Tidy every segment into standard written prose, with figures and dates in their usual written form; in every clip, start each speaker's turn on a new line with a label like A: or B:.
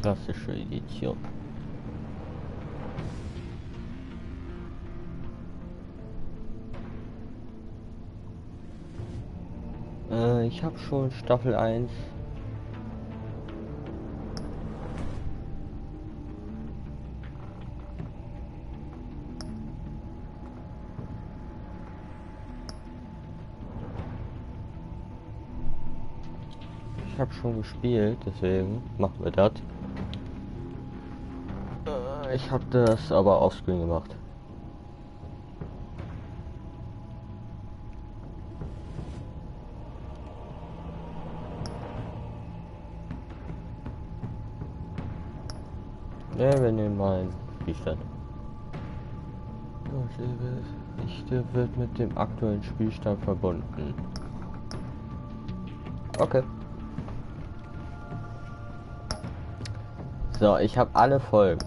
A: Klassische Edition. Ich habe schon Staffel 1. Ich habe schon gespielt, deswegen machen wir das. Ich habe das aber offscreen gemacht. Ja, wir nehmen mal einen Spielstand. Der wird mit dem aktuellen Spielstand verbunden. Okay. So, ich habe alle Folgen.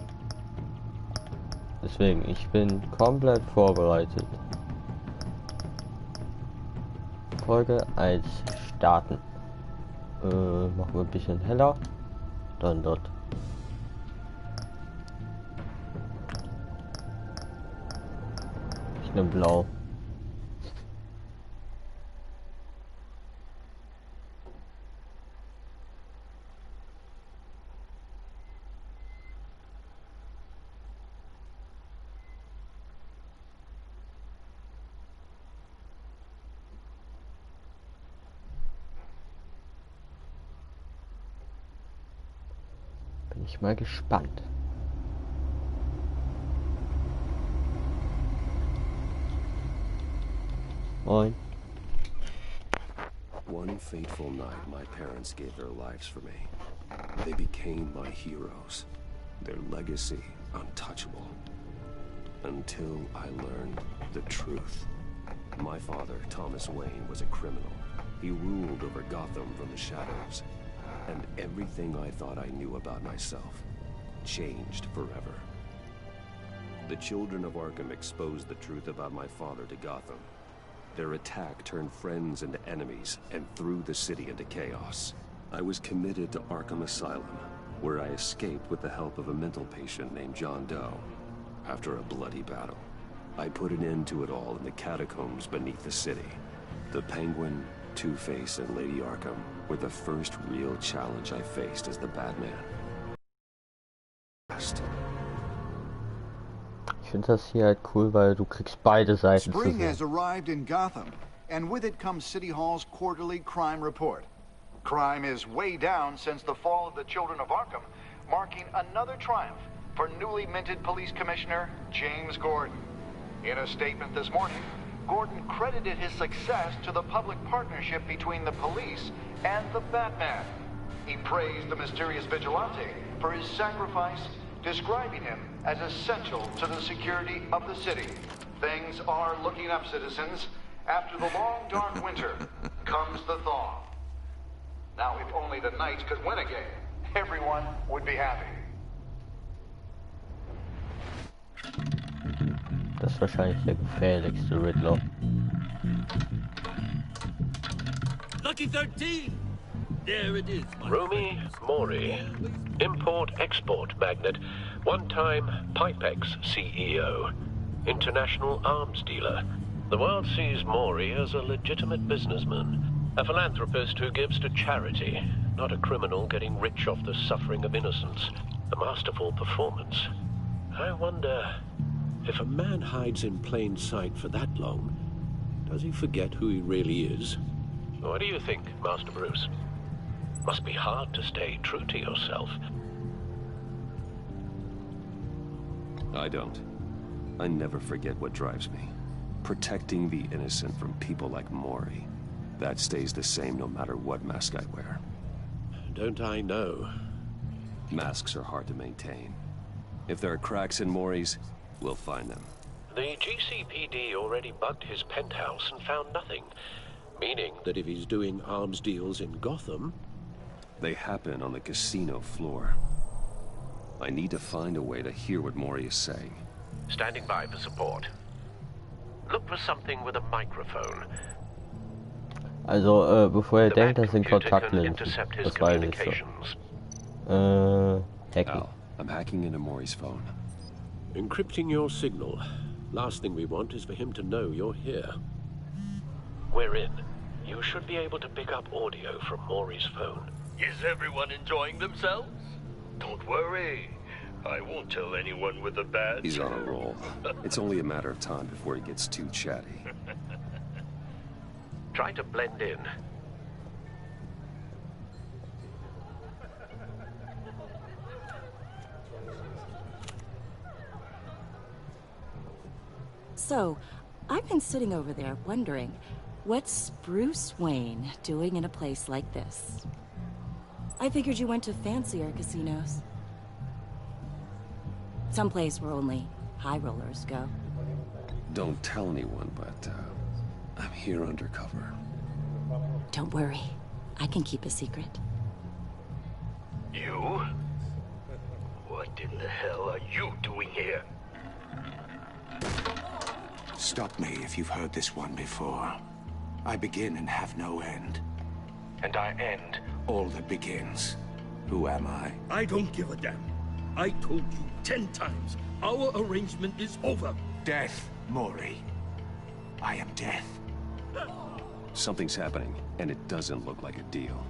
A: Deswegen, ich bin komplett vorbereitet. Folge 1 starten. Machen wir ein bisschen heller. Dann dort. Ich nehme blau. Bin ich mal gespannt. Moin.
B: One fateful night, my parents gave their lives for me. They became my heroes. Their legacy untouchable. Until I learned the truth. My father, Thomas Wayne, was a criminal. He ruled over Gotham from the shadows. And everything I thought I knew about myself changed forever. The children of Arkham exposed the truth about my father to Gotham. Their attack turned friends into enemies and threw the city into chaos. I was committed to Arkham Asylum, where I escaped with the help of a mental patient named John Doe. After a bloody battle, I put an end to it all in the catacombs beneath the city. The Penguin, Two-Face, and Lady Arkham were the first real challenge I faced as the Batman.
A: Ich finde das hier halt cool, weil du kriegst beide Seiten zu
C: Spring
A: sehen.
C: has arrived in Gotham, and with it comes City Hall's quarterly crime report. Crime is way down since the fall of the Children of Arkham, marking another triumph for newly minted Police Commissioner James Gordon. In a statement this morning, Gordon credited his success to the public partnership between the police and the Batman. He praised the mysterious vigilante for his sacrifice, describing him as essential to the security of the city. Things are looking up, citizens. After the long, dark winter comes the thaw. Now, if only the Knights could win again, everyone would be happy.
A: Das ist wahrscheinlich der gefährlichste Riddler.
D: Lucky 13! There it is.
E: Romy Mori, import-export magnate, one-time Pipex CEO, international arms dealer. The world sees Mori as a legitimate businessman, a philanthropist who gives to charity, not a criminal getting rich off the suffering of innocence. A masterful performance. I wonder, if a man hides in plain sight for that long, does he forget who he really is? What do you think, Master Bruce? Must be hard to stay true to yourself.
B: I don't. I never forget what drives me. Protecting the innocent from people like Mori. That stays the same no matter what mask I wear.
E: Don't I know?
B: Masks are hard to maintain. If there are cracks in Mori's, we'll find them.
E: The GCPD already bugged his penthouse and found nothing. Meaning that if he's doing arms deals in Gotham...
B: They happen on the casino floor. I need to find a way to hear what Mori is saying.
E: Standing by for support. Look for something with a microphone.
A: Also, bevor ihr
E: The
A: denkt, das sind
E: Bat computer can
A: Kontaktlinsen.
E: intercept his
A: Das weiß ich
E: communications.
A: so. Hacken.
B: Al, I'm hacking into Maury's phone.
E: Encrypting your signal. Last thing we want is for him to know you're here. We're in. You should be able to pick up audio from Maury's phone.
D: Is everyone enjoying themselves? Don't worry. I won't tell anyone with a badge.
B: He's on a roll. It's only a matter of time before he gets too chatty.
E: Try to blend in.
F: So, I've been sitting over there wondering, what's Bruce Wayne doing in a place like this? I figured you went to fancier casinos. Someplace where only high rollers go.
B: Don't tell anyone, but I'm here undercover.
F: Don't worry, I can keep a secret.
D: You? What in the hell are you doing here?
G: Stop me if you've heard this one before. I begin and have no end. And I end all that begins. Who am I?
D: I don't give a damn. I told you 10 times. Our arrangement is over.
G: Death, Maury. I am death.
B: Something's happening, and it doesn't look like a deal.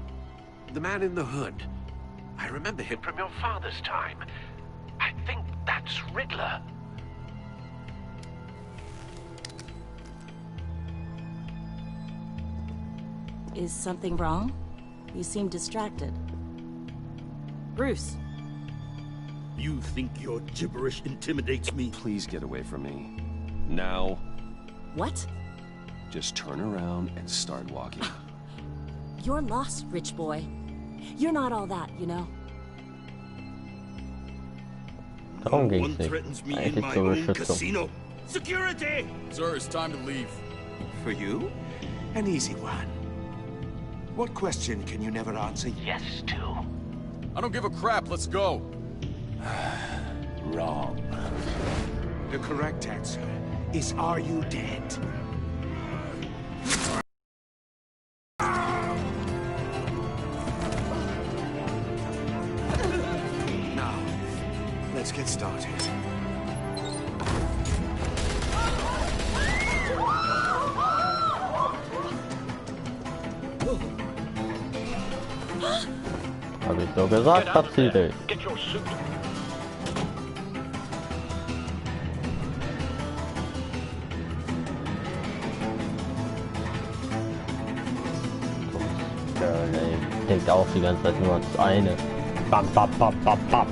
E: The man in the hood. I remember him from your father's time. I think that's Riddler.
F: Is something wrong? You seem distracted. Bruce.
D: You think your gibberish intimidates me?
B: Please get away from me. Now.
F: What?
B: Just turn around and start walking.
F: You're lost, rich boy. You're not all that, you know.
D: No one threatens me in my own casino. Security!
H: Sir, it's time to leave.
G: For you? An easy one. What question can you never answer yes to?
H: I don't give a crap, let's go.
G: Wrong. The correct answer is, are you dead? Now, let's get started.
A: Hab ich doch gesagt, verzieh dich.
E: Get your suit.
A: Denkt auch die ganze Zeit nur ans eine. Bam, bam, bam, bam, bam.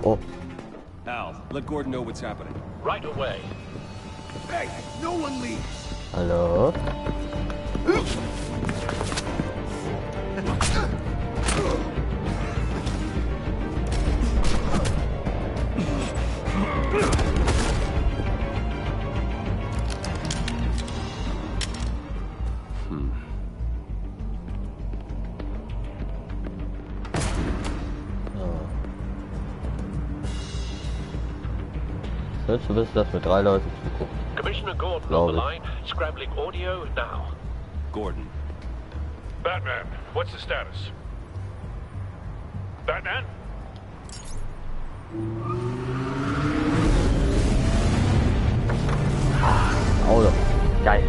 A: Oh.
B: Al, let Gordon know what's happening.
E: Right away.
G: Hey, no one leaves.
A: Hallo? Du wissen, dass wir 3 Leute zugucken.
E: Commissioner Gordon on the line, scrambling audio now.
B: Gordon.
I: Batman, what's the status? Batman?
A: Auto. Geil.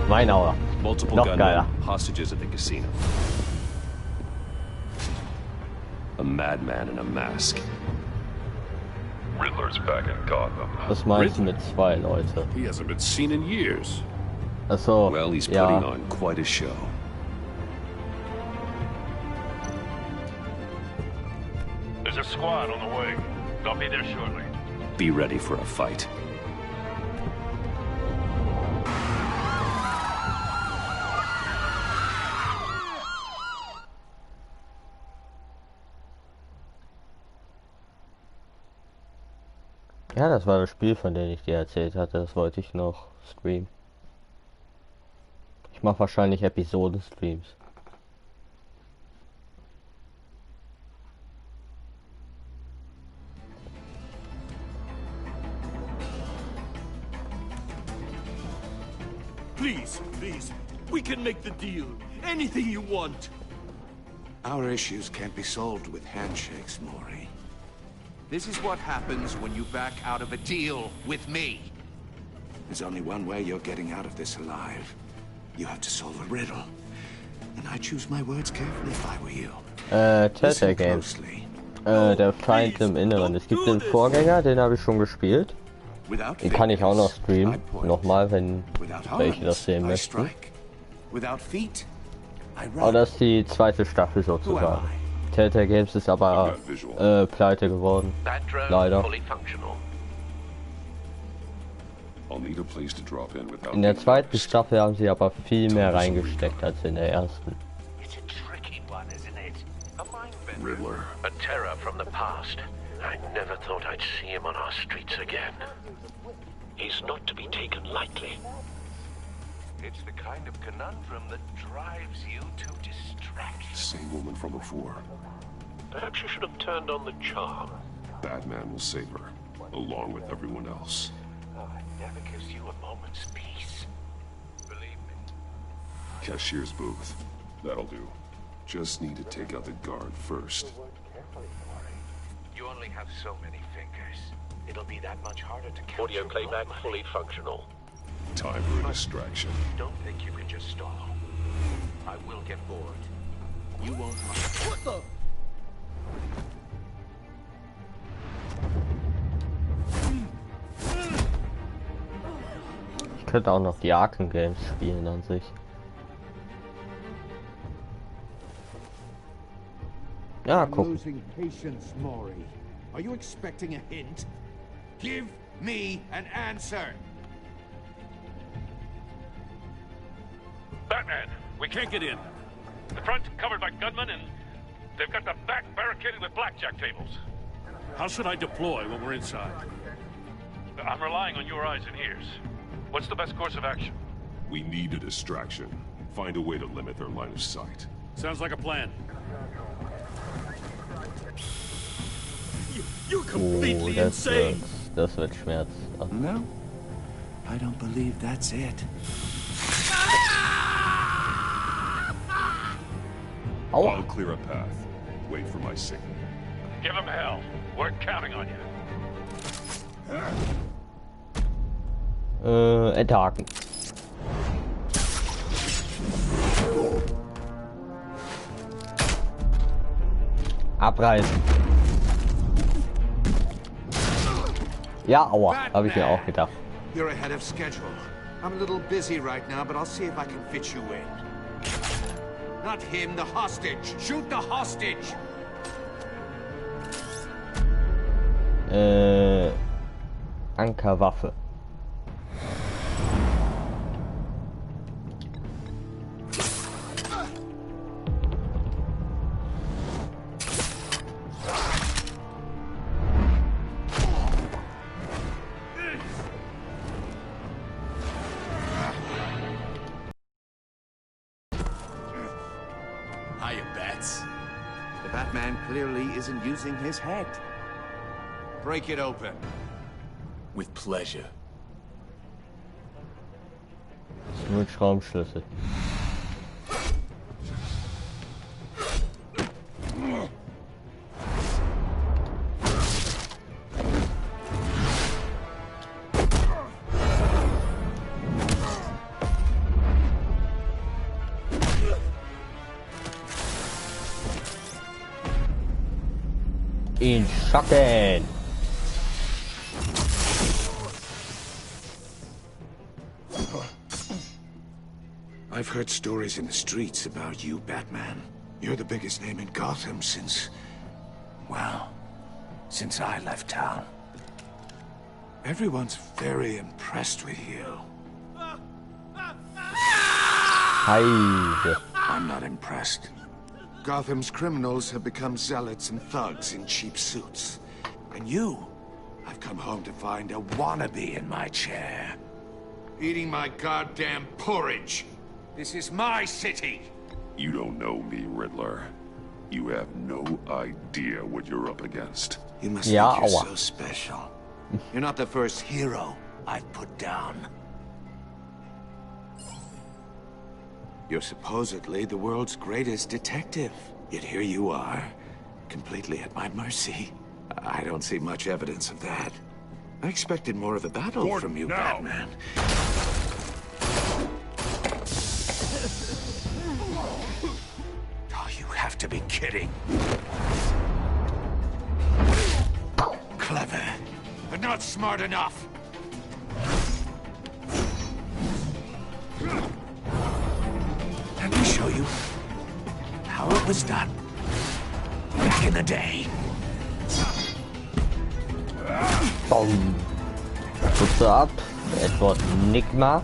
A: Mein Auto.
B: Multiple
A: Noch
B: gunmen,
A: geiler.
B: hostages at the casino. A madman in a mask.
I: Riddler's back in Gotham.
A: Was meinst du mit 2 Leute?
I: He hasn't been seen in years.
A: Achso,
B: Well, he's
A: ja.
B: putting on quite a show.
I: There's a squad on the way. They'll be there shortly.
B: Be ready for a fight.
A: Ja, das war das Spiel, von dem ich dir erzählt hatte. Das wollte ich noch streamen. Ich mache wahrscheinlich Episoden-Streams.
D: Please, please. We can make the deal. Anything you want.
G: Our issues can't be solved with handshakes, Maury.
J: This is what happens when you back out of a deal with me.
G: There's only one way you're getting out of this alive. You have to solve a riddle. And I choose my words carefully if I were you.
A: Telltale Games. Der Feind im Inneren. Es gibt den Vorgänger, den habe ich schon gespielt. Den kann ich auch noch streamen. Nochmal, wenn welche das sehen möchten. Aber das ist die zweite Staffel sozusagen. Telltale Games ist aber pleite geworden. Leider. In der zweiten Staffel haben sie aber viel mehr reingesteckt als in der ersten.
E: Riddler. A terror from the past. I never thought I'd see him on our streets again. He's not to be taken lightly.
J: It's the kind of conundrum that drives you to distraction.
B: Same woman from before.
E: Perhaps you should have turned on the charm.
B: Batman will save her, along with everyone else.
J: It never gives you a moment's peace. Believe me.
B: Cashier's booth. That'll do. Just need to take out the guard first.
J: You only have so many fingers. It'll be that much harder to count.
E: Audio playback fully functional.
B: Time for a distraction.
J: Don't think you can just stall. I will get bored. You won't mind. What the?
A: Ich könnte auch noch die Arkham Games spielen an sich. Ja, guck.
J: Losing patience, Maury. Are you expecting a hint? Give me an answer.
I: Batman, we can't get in. The front covered by gunmen, and they've got the back barricaded with blackjack tables.
K: How should I deploy when we're inside?
I: I'm relying on your eyes and ears. What's the best course of action?
B: We need a distraction. Find a way to limit their line of sight.
K: Sounds like a plan. You're completely insane.
A: Das wird Schmerz.
G: No, I don't believe that's it.
B: I'll clear a path. Wait for my signal.
I: Give them hell. We're counting on you.
A: Enthaken. Abreißen. Ja, aua, habe ich mir auch gedacht.
J: You're ahead of schedule. I'm a little busy right now, but I'll see if I can fit you in. Not him, the hostage. Shoot the hostage.
A: Ankerwaffe.
J: Hiya, Bats. The Batman clearly isn't using his head. Break it open. With pleasure.
A: Nur Schraubenschlüssel. In Schatten.
G: I've heard stories in the streets about you, Batman. You're the biggest name in Gotham since... well, since I left town. Everyone's very impressed with you.
A: Heide.
G: I'm not impressed. Gotham's criminals have become zealots and thugs in cheap suits. And you, I've come home to find a wannabe in my chair. Eating my goddamn porridge. This is my city.
B: You don't know me, Riddler. You have no idea what you're up against.
G: You must think you're so special. You're not the first hero I've put down. You're supposedly the world's greatest detective. Yet here you are, completely at my mercy. I don't see much evidence of that. I expected more of a battle
I: Gordon,
G: from you,
I: now.
G: Batman. Oh, you have to be kidding. Clever, but not smart enough. Let me show you how it was done back in the day.
A: Boom. Putze ab. Etwas Enigma.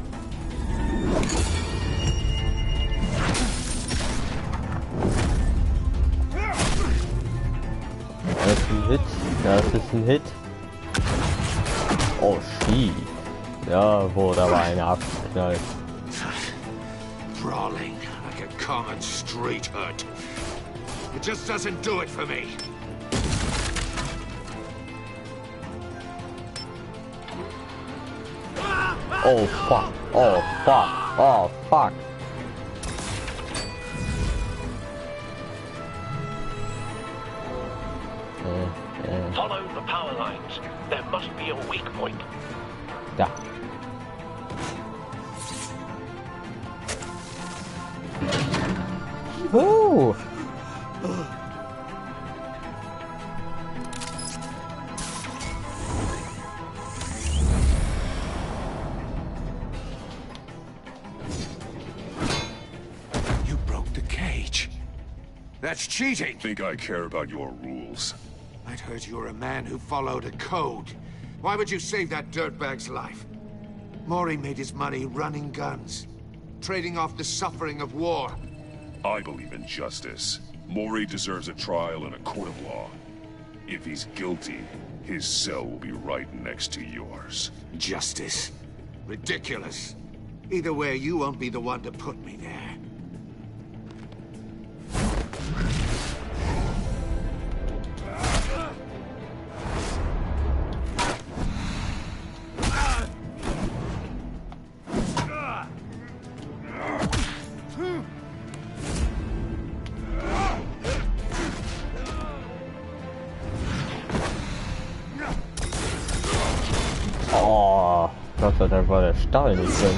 A: Das ist ein Hit. Das ist ein Hit. Oh, schief. Ja, wo da war einer abgeknallt.
G: Brawling like a common street hut. It just doesn't do it for me.
A: Oh fuck. Oh fuck. Oh fuck.
E: Follow the power lines. There must be a weak point.
A: Da. Oh.
G: You broke the cage. That's cheating.
I: Think I care about your rules?
G: I'd heard you were a man who followed a code. Why would you save that dirtbag's life? Mori made his money running guns, trading off the suffering of war.
I: I believe in justice. Mori deserves a trial in a court of law. If he's guilty, his cell will be right next to yours.
G: Justice? Ridiculous. Either way, you won't be the one to put me there.
A: Oh, Gott sei Dank war der Stahl nicht drin.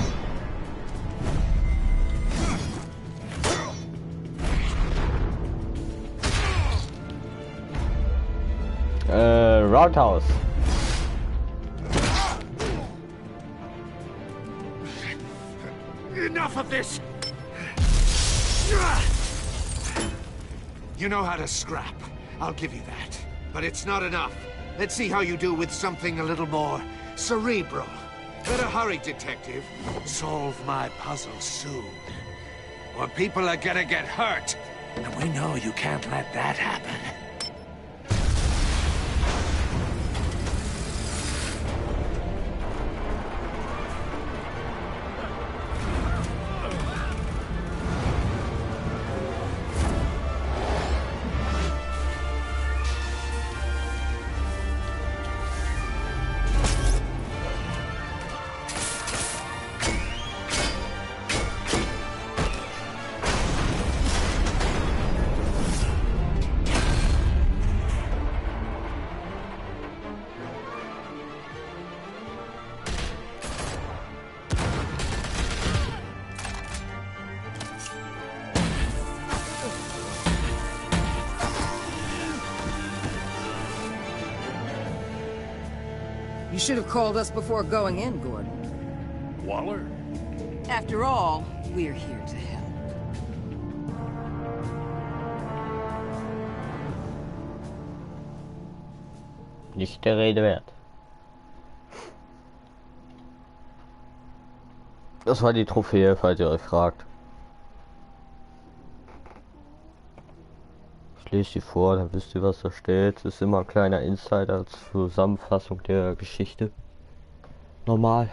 A: Roundhouse.
G: Enough of this! You know how to scrap. I'll give you that. But it's not enough. Let's see how you do with something a little more cerebral. Better hurry, detective. Solve my puzzle soon. Or people are gonna get hurt. And we know you can't let that happen.
L: You should have called us before going in, Gordon.
K: Waller?
L: After all, we're here to help.
A: Nicht der Rede wert. Das war die Trophäe, falls ihr euch fragt. Ich lese die vor, dann wisst ihr, was da steht. Es ist immer ein kleiner Insider zur Zusammenfassung der Geschichte. Normal.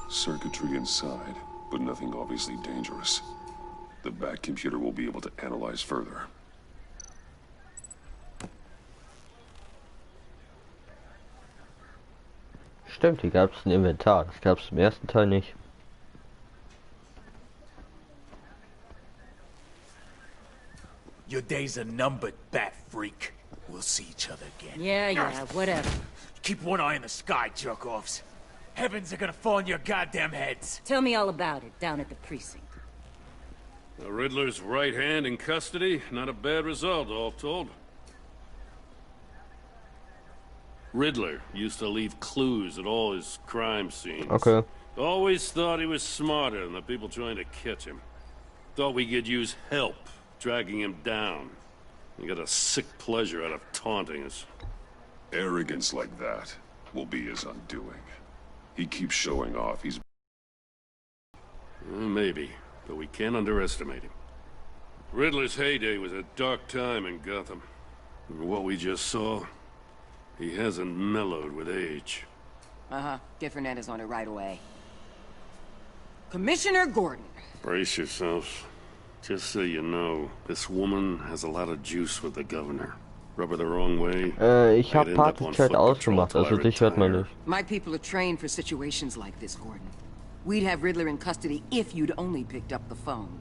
I: Circuitry inside, but nothing obviously dangerous. The back computer will be able to analyze further.
A: Stimmt, die gab es im Inventar. Das gab es im ersten Teil nicht.
M: Your days are numbered, bat freak. We'll see each other again.
L: Yeah, whatever.
M: Keep one eye in the sky, jerk-offs. Heavens are gonna fall on your goddamn heads.
L: Tell me all about it down at the precinct.
K: The Riddler's right hand in custody. Not a bad result, all told. Riddler used to leave clues at all his crime scenes.
A: Okay.
K: Always thought he was smarter than the people trying to catch him. Thought we could use help dragging him down. He got a sick pleasure out of taunting us.
I: Arrogance like that will be his undoing. He keeps showing off he's...
K: Maybe, but we can't underestimate him. Riddler's heyday was a dark time in Gotham. For what we just saw, he hasn't mellowed with age.
L: Get Fernandez on it right away. Commissioner Gordon.
K: Brace yourselves. Just so you know, this woman has a lot of juice with the governor. Rub her the wrong way.
A: Ich hab Partychat ausgemacht, also dich hört man nicht.
L: My people are trained for situations like this, Gordon. We'd have Riddler in custody if you'd only picked up the phone.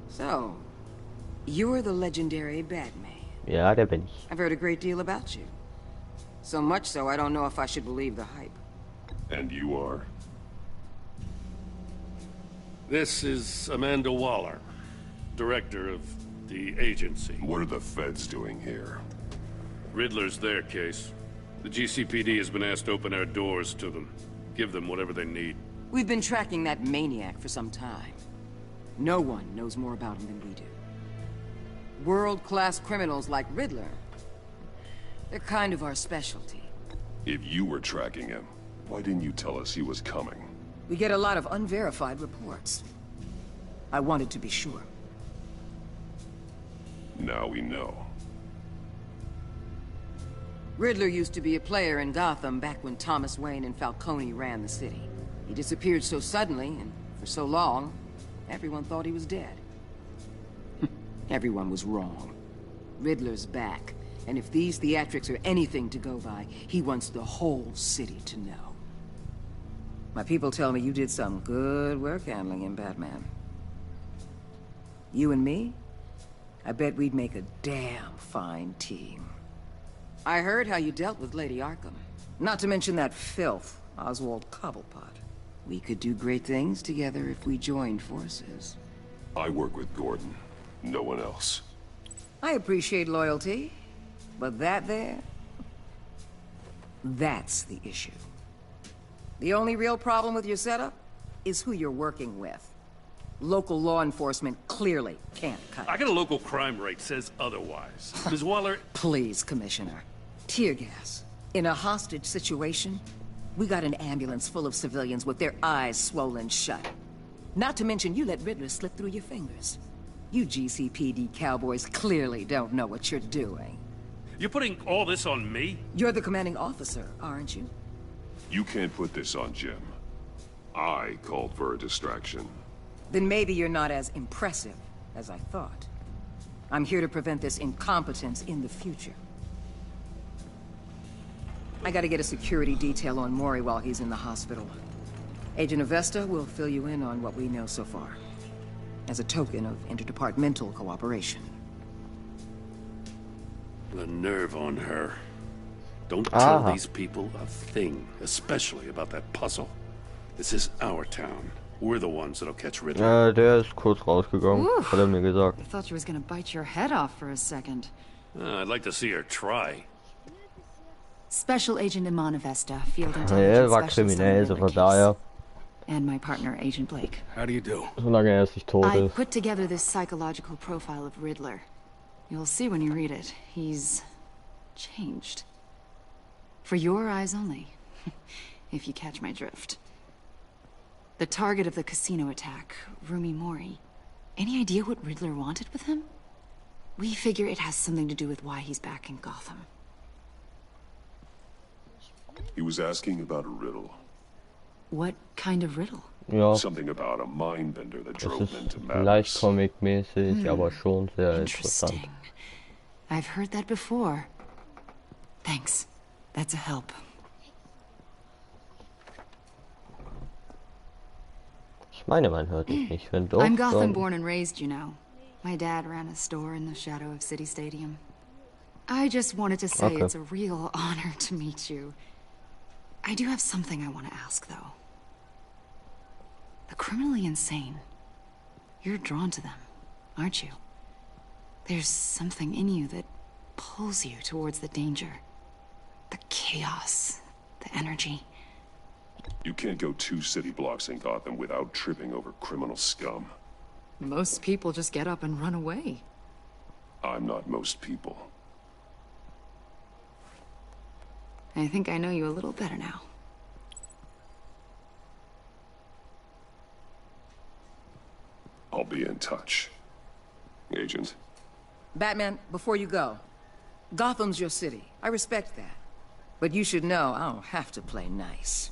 L: So, you're the legendary Batman.
A: Ja, der bin ich.
L: I've heard a great deal about you. So much so, I don't know if I should believe the hype.
I: And you are?
K: This is Amanda Waller, director of the agency.
I: What are the feds doing here?
K: Riddler's their case. The GCPD has been asked to open our doors to them. Give them whatever they need.
L: We've been tracking that maniac for some time. No one knows more about him than we do. World-class criminals like Riddler. They're kind of our specialty.
I: If you were tracking him, why didn't you tell us he was coming?
L: We get a lot of unverified reports. I wanted to be sure.
I: Now we know.
L: Riddler used to be a player in Gotham back when Thomas Wayne and Falcone ran the city. He disappeared so suddenly, and for so long, everyone thought he was dead. Everyone was wrong. Riddler's back, and if these theatrics are anything to go by, he wants the whole city to know. My people tell me you did some good work handling him, Batman. You and me? I bet we'd make a damn fine team. I heard how you dealt with Lady Arkham. Not to mention that filth, Oswald Cobblepot. We could do great things together if we joined forces.
I: I work with Gordon. No one else.
L: I appreciate loyalty, but that there... that's the issue. The only real problem with your setup is who you're working with. Local law enforcement clearly can't cut it.
K: I got a local crime rate says otherwise. Ms. Waller...
L: Please, Commissioner. Tear gas. In a hostage situation, we got an ambulance full of civilians with their eyes swollen shut. Not to mention you let Riddler slip through your fingers. You GCPD cowboys clearly don't know what you're doing.
K: You're putting all this on me?
L: You're the commanding officer, aren't you?
I: You can't put this on Jim. I called for a distraction.
L: Then maybe you're not as impressive as I thought. I'm here to prevent this incompetence in the future. I gotta get a security detail on Mori while he's in the hospital. Agent Avesta will fill you in on what we know so far, as a token of interdepartmental cooperation.
K: The nerve on her. Don't tell these people a thing, especially about that puzzle. This is our town. We're the ones that'll catch Riddler.
A: Der ist kurz rausgegangen, hat er mir gesagt.
N: I thought you was gonna bite your head off for a second.
K: I'd like to see her try.
N: Special Agent Iman Avesta, Field
A: Er
N: Intelligence
A: war kriminell, so von daher.
N: And my partner, Agent Blake.
H: How do you do?
A: Solange er nicht tot
N: I
A: ist.
N: put together this psychological profile of Riddler. You'll see when you read it. He's changed. For your eyes only, if you catch my drift. The target of the casino attack, Rumi Mori. Any idea what Riddler wanted with him? We figure it has something to do with why he's back in Gotham.
I: He was asking about a riddle.
N: What kind of riddle?
A: Ja.
I: Something about a mind bender that drove him into
A: Leicht
I: madness.
A: comic-mäßig, aber schon sehr interessant.
N: Interesting. I've heard that before. Thanks. That's a help.
A: Ich meine, man hört dich nicht. Wenn doch,
N: I'm Gotham
A: dann...
N: born and raised, you know. My dad ran a store in the shadow of City Stadium. I just wanted to say it's a real honor to meet you. I do have something I want to ask, though. The criminally insane. You're drawn to them, aren't you? There's something in you that pulls you towards the danger. The chaos, the energy.
I: You can't go 2 city blocks in Gotham without tripping over criminal scum.
N: Most people just get up and run away.
I: I'm not most people.
N: I think I know you a little better now.
I: I'll be in touch. Agent.
L: Batman, before you go, Gotham's your city. I respect that. But you should know I don't have to play nice.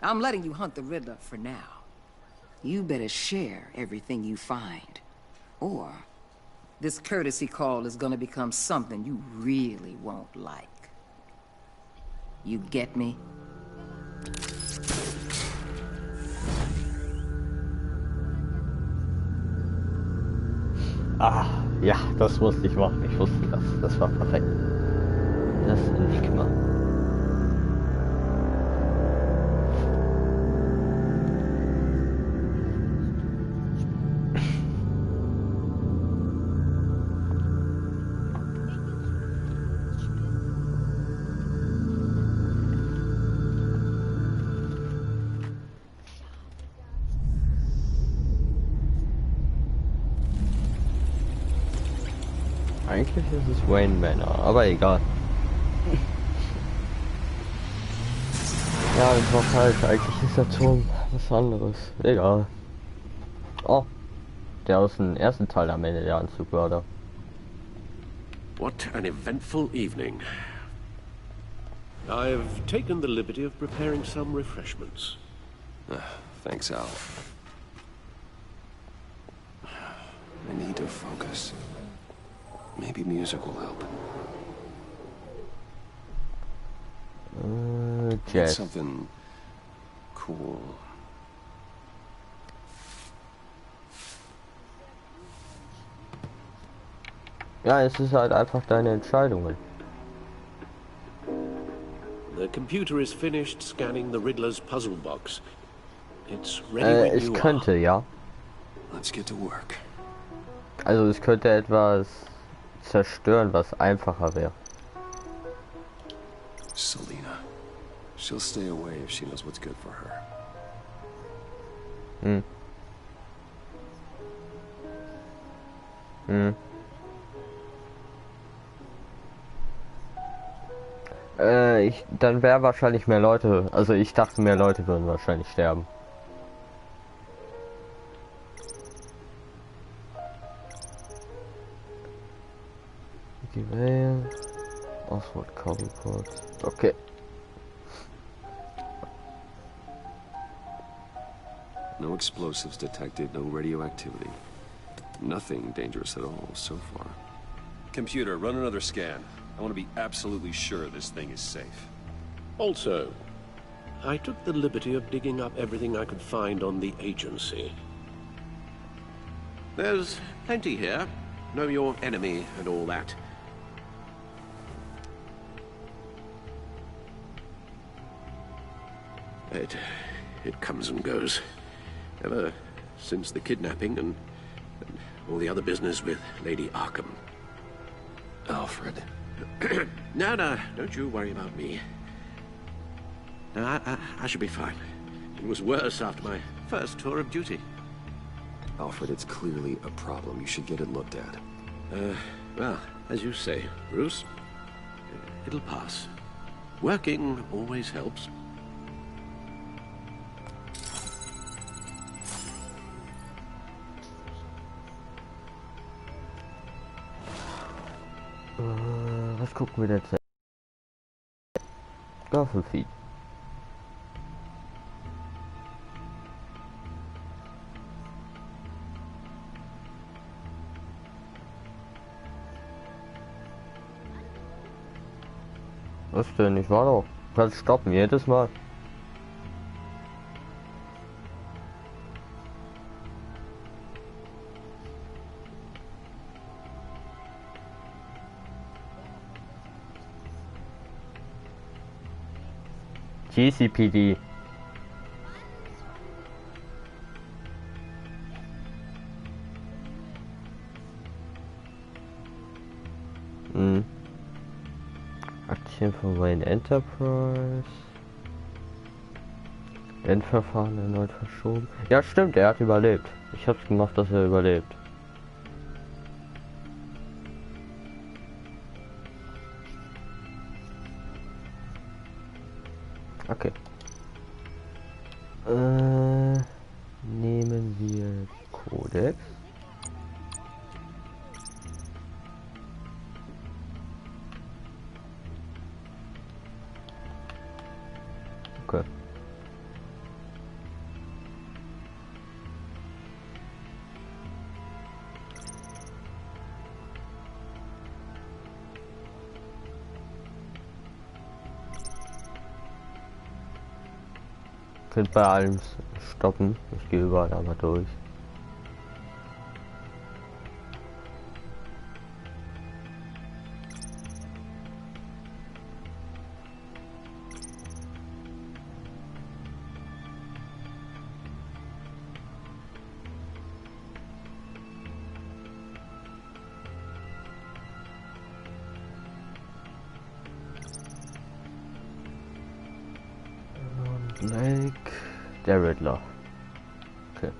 L: I'm letting you hunt the Riddler for now. You better share everything you find. Or this courtesy call is gonna become something you really won't like. You get me?
A: Ah, ja, das musste ich machen. Ich wusste das. Das war perfekt. Das Enigma. Eigentlich ist es Wayne Manor, aber egal. Ja, das war falsch. Eigentlich ist der Turm was anderes. Egal. Oh, der aus dem ersten Teil am Ende der Anzug war da.
E: What an eventful evening. I've taken the liberty of preparing some refreshments.
B: Thanks, Al. I need to focus. Maybe music will help.
A: Jazz.
B: Something cool.
A: Ja, es ist halt einfach deine Entscheidungen.
E: The computer is finished scanning the Riddler's puzzle box. It's ready when
A: Es
E: you
A: könnte,
E: are.
A: ja.
B: Let's get to work.
A: Also es könnte etwas zerstören, was einfacher wäre.
B: Selina. She'll stay away if she knows what's good for her. Dann wäre wahrscheinlich mehr Leute, also ich dachte mehr Leute würden wahrscheinlich sterben. Oswald Cobblepot. Okay. No explosives detected, no radioactivity. Nothing dangerous at all so far. Computer, run another scan. I want to be absolutely sure this thing is safe.
E: Also, I took the liberty of digging up everything I could find on the agency. There's plenty here. Know your enemy and all that. It comes and goes. Ever since the kidnapping and all the other business with Lady Arkham.
B: Alfred.
E: No, don't you worry about me. No, I should be fine. It was worse after my first tour of duty.
B: Alfred, it's clearly a problem. You should get it looked at.
E: Well, as you say, Bruce, it'll pass. Working always helps.
A: Was gucken wir jetzt? Gotham Feind. Was denn? Ich war doch. Kannst stoppen jedes Mal. GCPD. Aktien von Wayne Enterprise. Endverfahren erneut verschoben. Ja, stimmt, er hat überlebt. Ich hab's gemacht, dass er überlebt. Okay. Nehmen wir Codex. Okay. Könnt bei allem stoppen. Ich gehe überall einmal durch. Blake, der Riddler. Okay.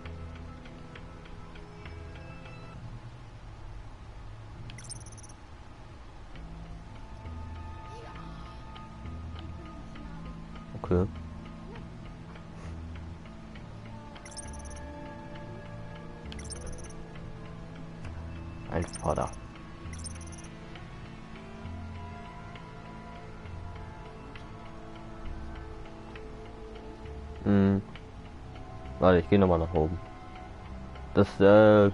A: Okay. Ein Vater. Warte, ich gehe nochmal nach oben. Das, ja,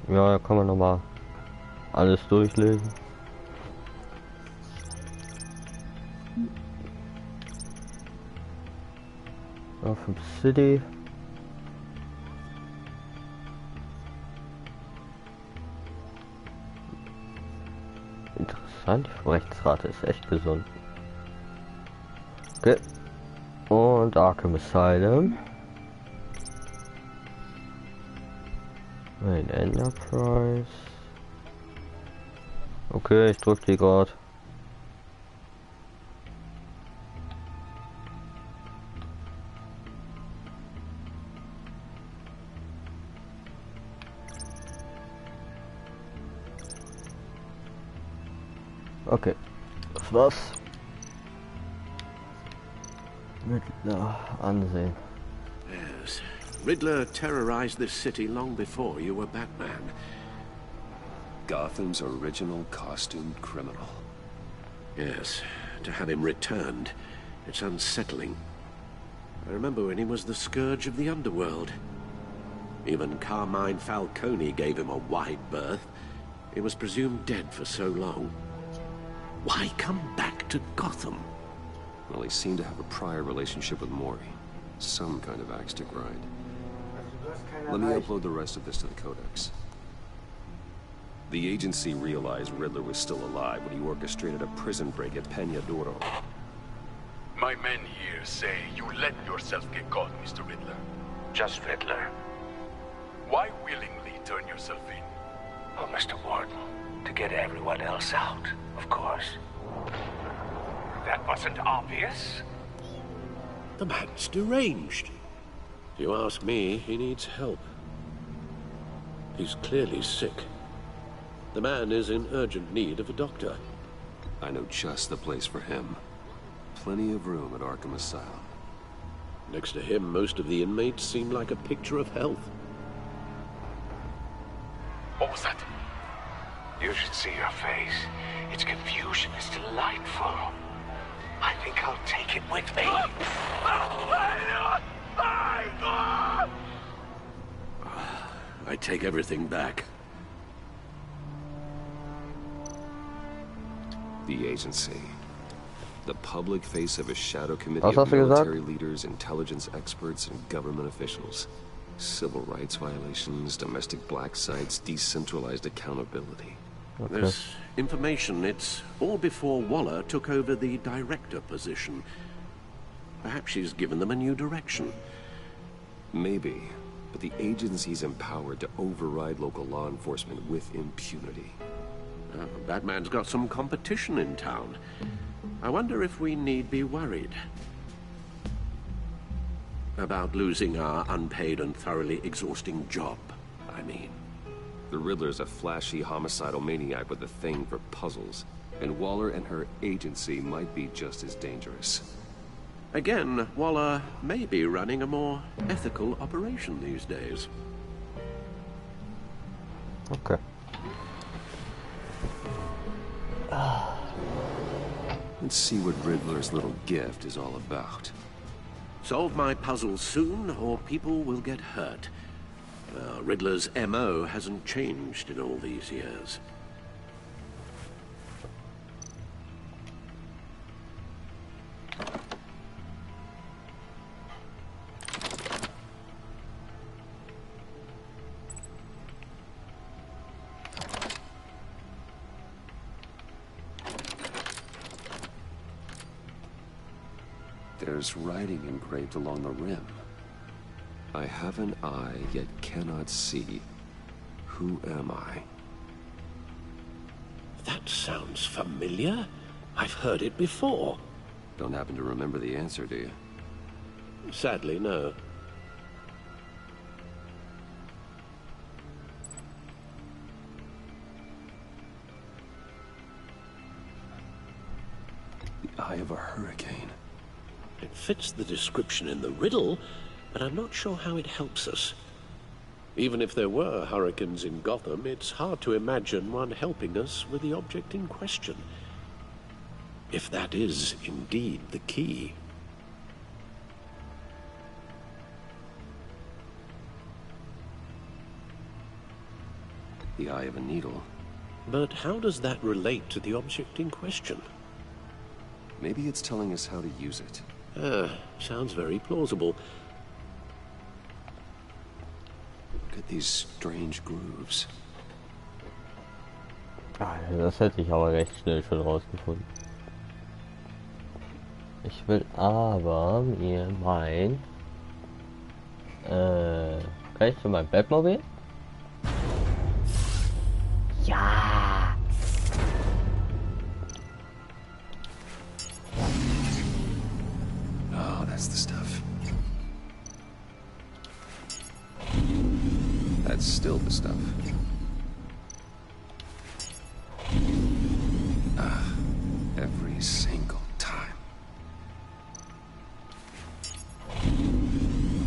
A: da kann man nochmal alles durchlesen. Gotham City. Interessant, die Rechtsrate ist echt gesund. Okay. Und Arkham Asylum. Mein Enterprise. Okay, ich drück die gerade. Okay, das war's. Riddler ansehen.
E: Yes. Riddler terrorized this city long before you were Batman.
B: Gotham's original costumed criminal.
E: Yes. To have him returned, it's unsettling. I remember when he was the scourge of the underworld. Even Carmine Falcone gave him a wide berth. He was presumed dead for so long. Why come back to Gotham?
B: Well, he seemed to have a prior relationship with Mori. Some kind of axe to grind. Let me upload the rest of this to the Codex. The agency realized Riddler was still alive when he orchestrated a prison break at Peñadoro.
O: My men here say you let yourself get caught, Mr. Riddler. Just Riddler. Why willingly turn yourself in?
M: Oh, Mr. Warden, to get everyone else out, of course. That wasn't obvious.
E: The man's deranged. If you ask me, he needs help. He's clearly sick. The man is in urgent need of a doctor.
B: I know just the place for him. Plenty of room at Arkham Asylum.
E: Next to him, most of the inmates seem like a picture of health.
O: What was that?
M: You should see your face. Its confusion is delightful. I think I'll take it with me.
E: I take everything back.
B: The agency. The public face of a shadow committee of military leaders, intelligence experts, and government officials. Civil rights violations, domestic black sites, decentralized accountability.
A: Okay.
E: This information, it's all before Waller took over the director position. Perhaps she's given them a new direction.
B: Maybe, but the agency's empowered to override local law enforcement with impunity.
E: That man's got some competition in town. I wonder if we need be worried about losing our unpaid and thoroughly exhausting job, I mean.
B: The Riddler's a flashy homicidal maniac with a thing for puzzles, and Waller and her agency might be just as dangerous.
E: Again, Waller may be running a more ethical operation these days.
A: Okay.
B: Let's see what Riddler's little gift is all about.
E: Solve my puzzle soon, or people will get hurt. Riddler's MO hasn't changed in all these years.
B: There's writing engraved along the rim. I have an eye, yet cannot see. Who am I?
E: That sounds familiar. I've heard it before.
B: Don't happen to remember the answer, do you?
E: Sadly, no.
B: The eye of a hurricane.
E: It fits the description in the riddle, but I'm not sure how it helps us. Even if there were hurricanes in Gotham, it's hard to imagine one helping us with the object in question. If that is indeed the key.
B: The eye of a needle.
E: But how does that relate to the object in question?
B: Maybe it's telling us how to use it.
E: Sounds very plausible.
B: Look at these strange grooves.
A: Das hätte ich aber recht schnell schon rausgefunden. Ich will aber mir mein... kann ich zu meinem Batmobil? Ja!
B: Oh, that's the stuff. That's still the stuff. Every single time.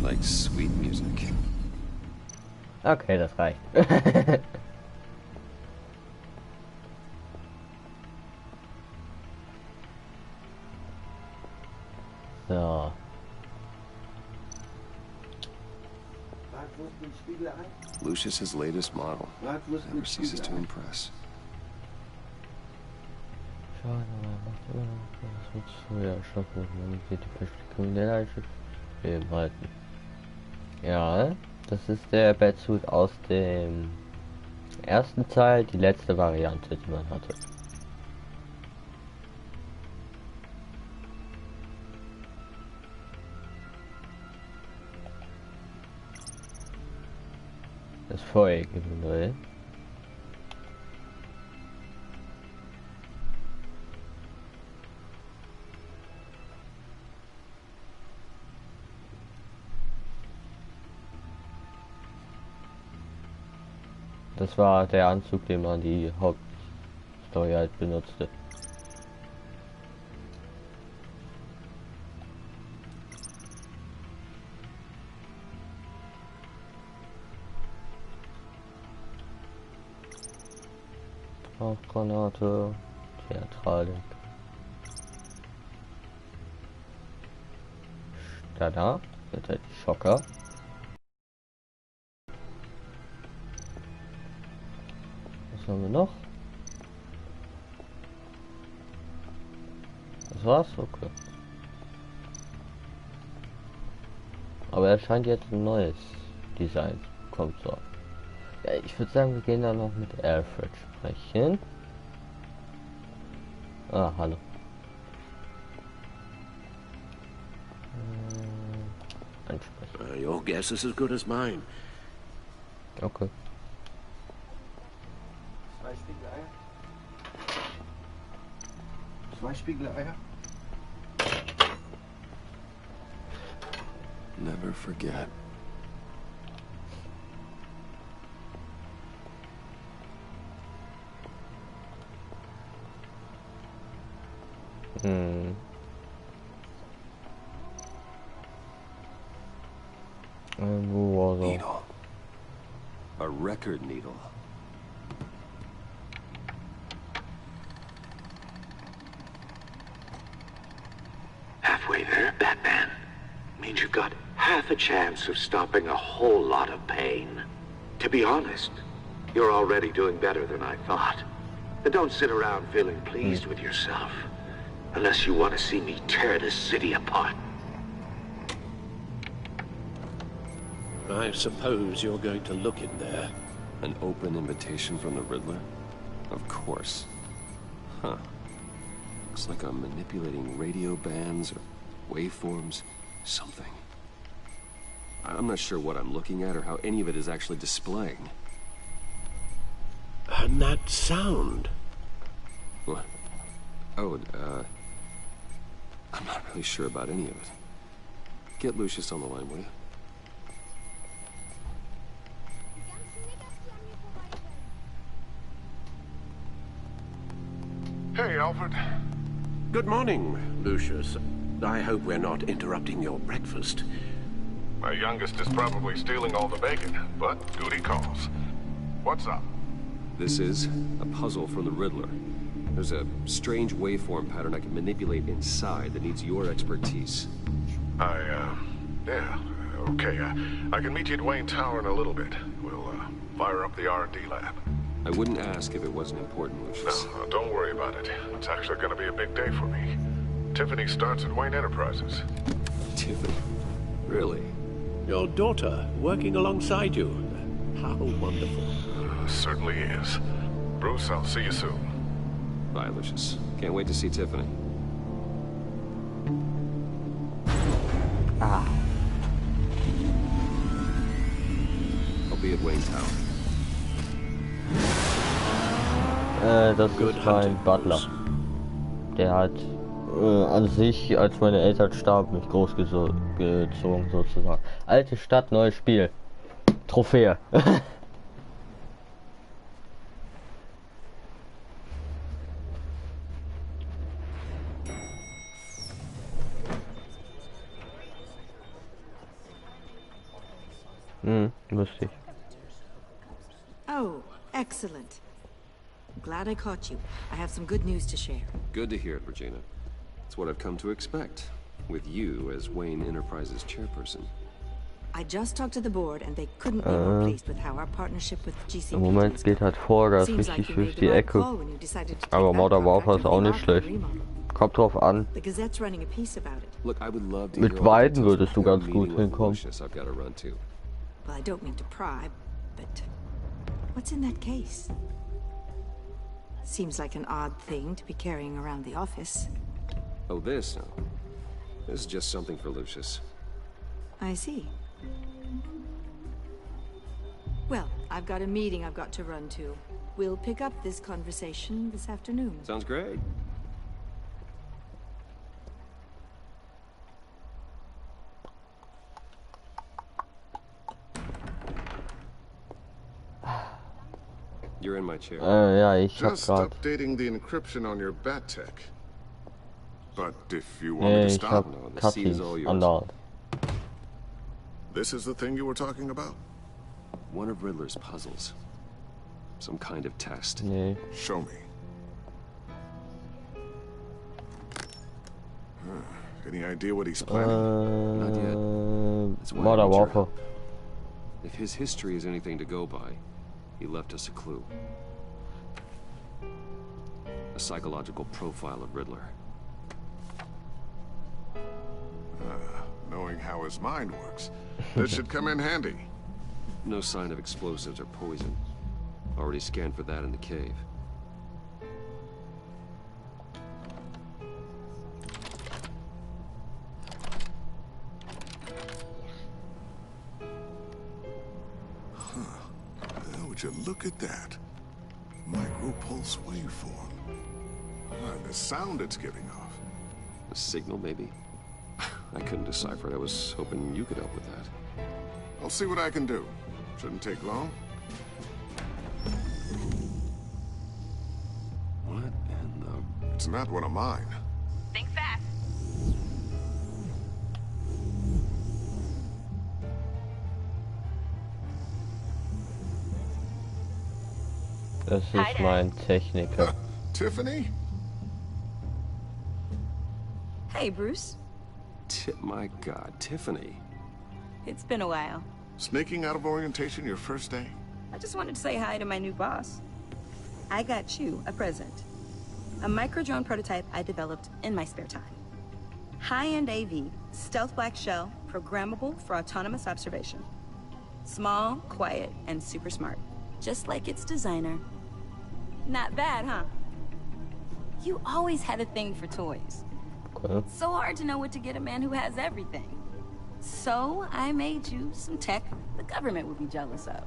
B: Like sweet music.
A: Okay, das reicht. So.
B: Lucius's latest model. Never ceases to impress.
A: Schade, aber macht immer noch das wird früher schaffen, man sieht die Verstrickung der Leiche Film halten. Ja, das ist der Batsuit aus dem ersten Teil, die letzte Variante, die man hatte. Das vorherige Modell. Das war der Anzug, den man die Hauptstory halt benutzte. Granate, Theatralik. Da wird halt die Schocker. Was haben wir noch? Das war's? Okay. Aber er scheint jetzt ein neues Design kommt so. Ja, ich würde sagen, wir gehen dann noch mit Alfred sprechen. Ah, hallo. Ansprechen.
E: Your guess is as good as mine.
A: Okay.
J: Zwei Spiegeleier?
B: Never forget. Needle. A record needle.
M: Halfway there, Batman. Means you've got half a chance of stopping a whole lot of pain. To be honest, you're already doing better than I thought. But don't sit around feeling pleased with yourself. Unless you want to see me tear this city apart.
E: I suppose you're going to look in there.
B: An open invitation from the Riddler? Of course. Huh. Looks like I'm manipulating radio bands or waveforms. Something. I'm not sure what I'm looking at or how any of it is actually displaying.
E: And that sound.
B: What? Oh, I'm not really sure about any of it. Get Lucius on the line, will you?
P: Hey, Alfred.
E: Good morning, Lucius. I hope we're not interrupting your breakfast.
P: My youngest is probably stealing all the bacon, but duty calls. What's up?
B: This is a puzzle from the Riddler. There's a strange waveform pattern I can manipulate inside that needs your expertise.
P: Yeah, okay. I can meet you at Wayne Tower in a little bit. We'll, fire up the R&D lab.
B: I wouldn't ask if it wasn't important, Lucius.
P: No, don't worry about it. It's actually gonna be a big day for me. Tiffany starts at Wayne Enterprises.
B: Tiffany? Really?
E: Your daughter working alongside you. How wonderful.
P: Certainly is. Bruce, I'll see you soon.
B: Bye, Lucius. Can't wait to see Tiffany.
A: Ah.
B: I'll be at Wayne Tower.
A: Das ist mein Butler. Der hat an sich, als meine Eltern starben, mich großgezogen sozusagen. Alte Stadt, neues Spiel. Trophäe. Lustig.
Q: Oh, excellent. Glad I caught you. I have some good news to share.
B: Good to hear it, Regina. It's what I've come to expect, with you as Wayne Enterprises chairperson.
Q: I just talked to the board and they couldn't be more pleased with how our partnership with GCP
A: Im Moment geht halt vor, das ist richtig durch die Ecke. Aber Modern Warfare ist auch nicht schlecht. Kommt drauf an. Mit beiden würdest du ganz gut hinkommen.
Q: Well, I don't mean to pry, but what's in that case? Seems like an odd thing to be carrying around the office.
B: Oh, this? No. This is just something for Lucius.
Q: I see. Well, I've got a meeting I've got to run to. We'll pick up this conversation this afternoon.
B: Sounds great. You're in my chair.
A: Ja, ich hab
P: Just
A: grad.
P: updating the encryption on your bat tech. But if you want me to stop,
B: the seat is all yours.
P: This is the thing you were talking about?
B: One of Riddler's puzzles. Some kind of test.
A: Nee.
P: Show me. Any idea what he's planning?
B: Not yet. That's why
A: Modern Warfare.
B: If his history is anything to go by, he left us a clue. A psychological profile of Riddler.
P: Knowing how his mind works, this should come in handy.
B: No sign of explosives or poison. Already scanned for that in the cave.
I: Would you look at that? Micropulse waveform. And the sound it's giving off.
B: A signal, maybe? I couldn't decipher it. I was hoping you could help with that.
I: I'll see what I can do. Shouldn't take long.
B: What in the...
I: It's not one of mine.
R: Think fast.
A: Das ist mein Techniker.
I: Tiffany?
F: Hey, Bruce.
B: My God, Tiffany.
F: It's been a while.
I: Sneaking out of orientation your first day?
F: I just wanted to say hi to my new boss. I got you a present. A micro-drone prototype I developed in my spare time. High-end AV, stealth black shell, programmable for autonomous observation. Small, quiet, and super smart. Just like its designer. Not bad, huh? You always had a thing for toys. It's so hard to know what to get a man who has everything. So I made you some tech the government would be jealous of.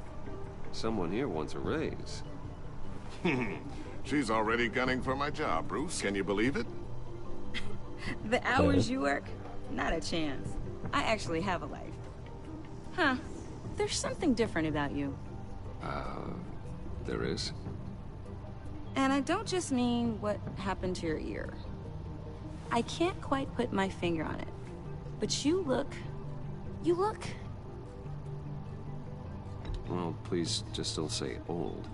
B: Someone here wants a raise.
I: She's already gunning for my job, Bruce. Can you believe it?
F: The hours you work? Not a chance. I actually have a life. Huh. There's something different about you.
B: There is?
F: And I don't just mean what happened to your ear. I can't quite put my finger on it. But you look...
B: Well, please just don't say old.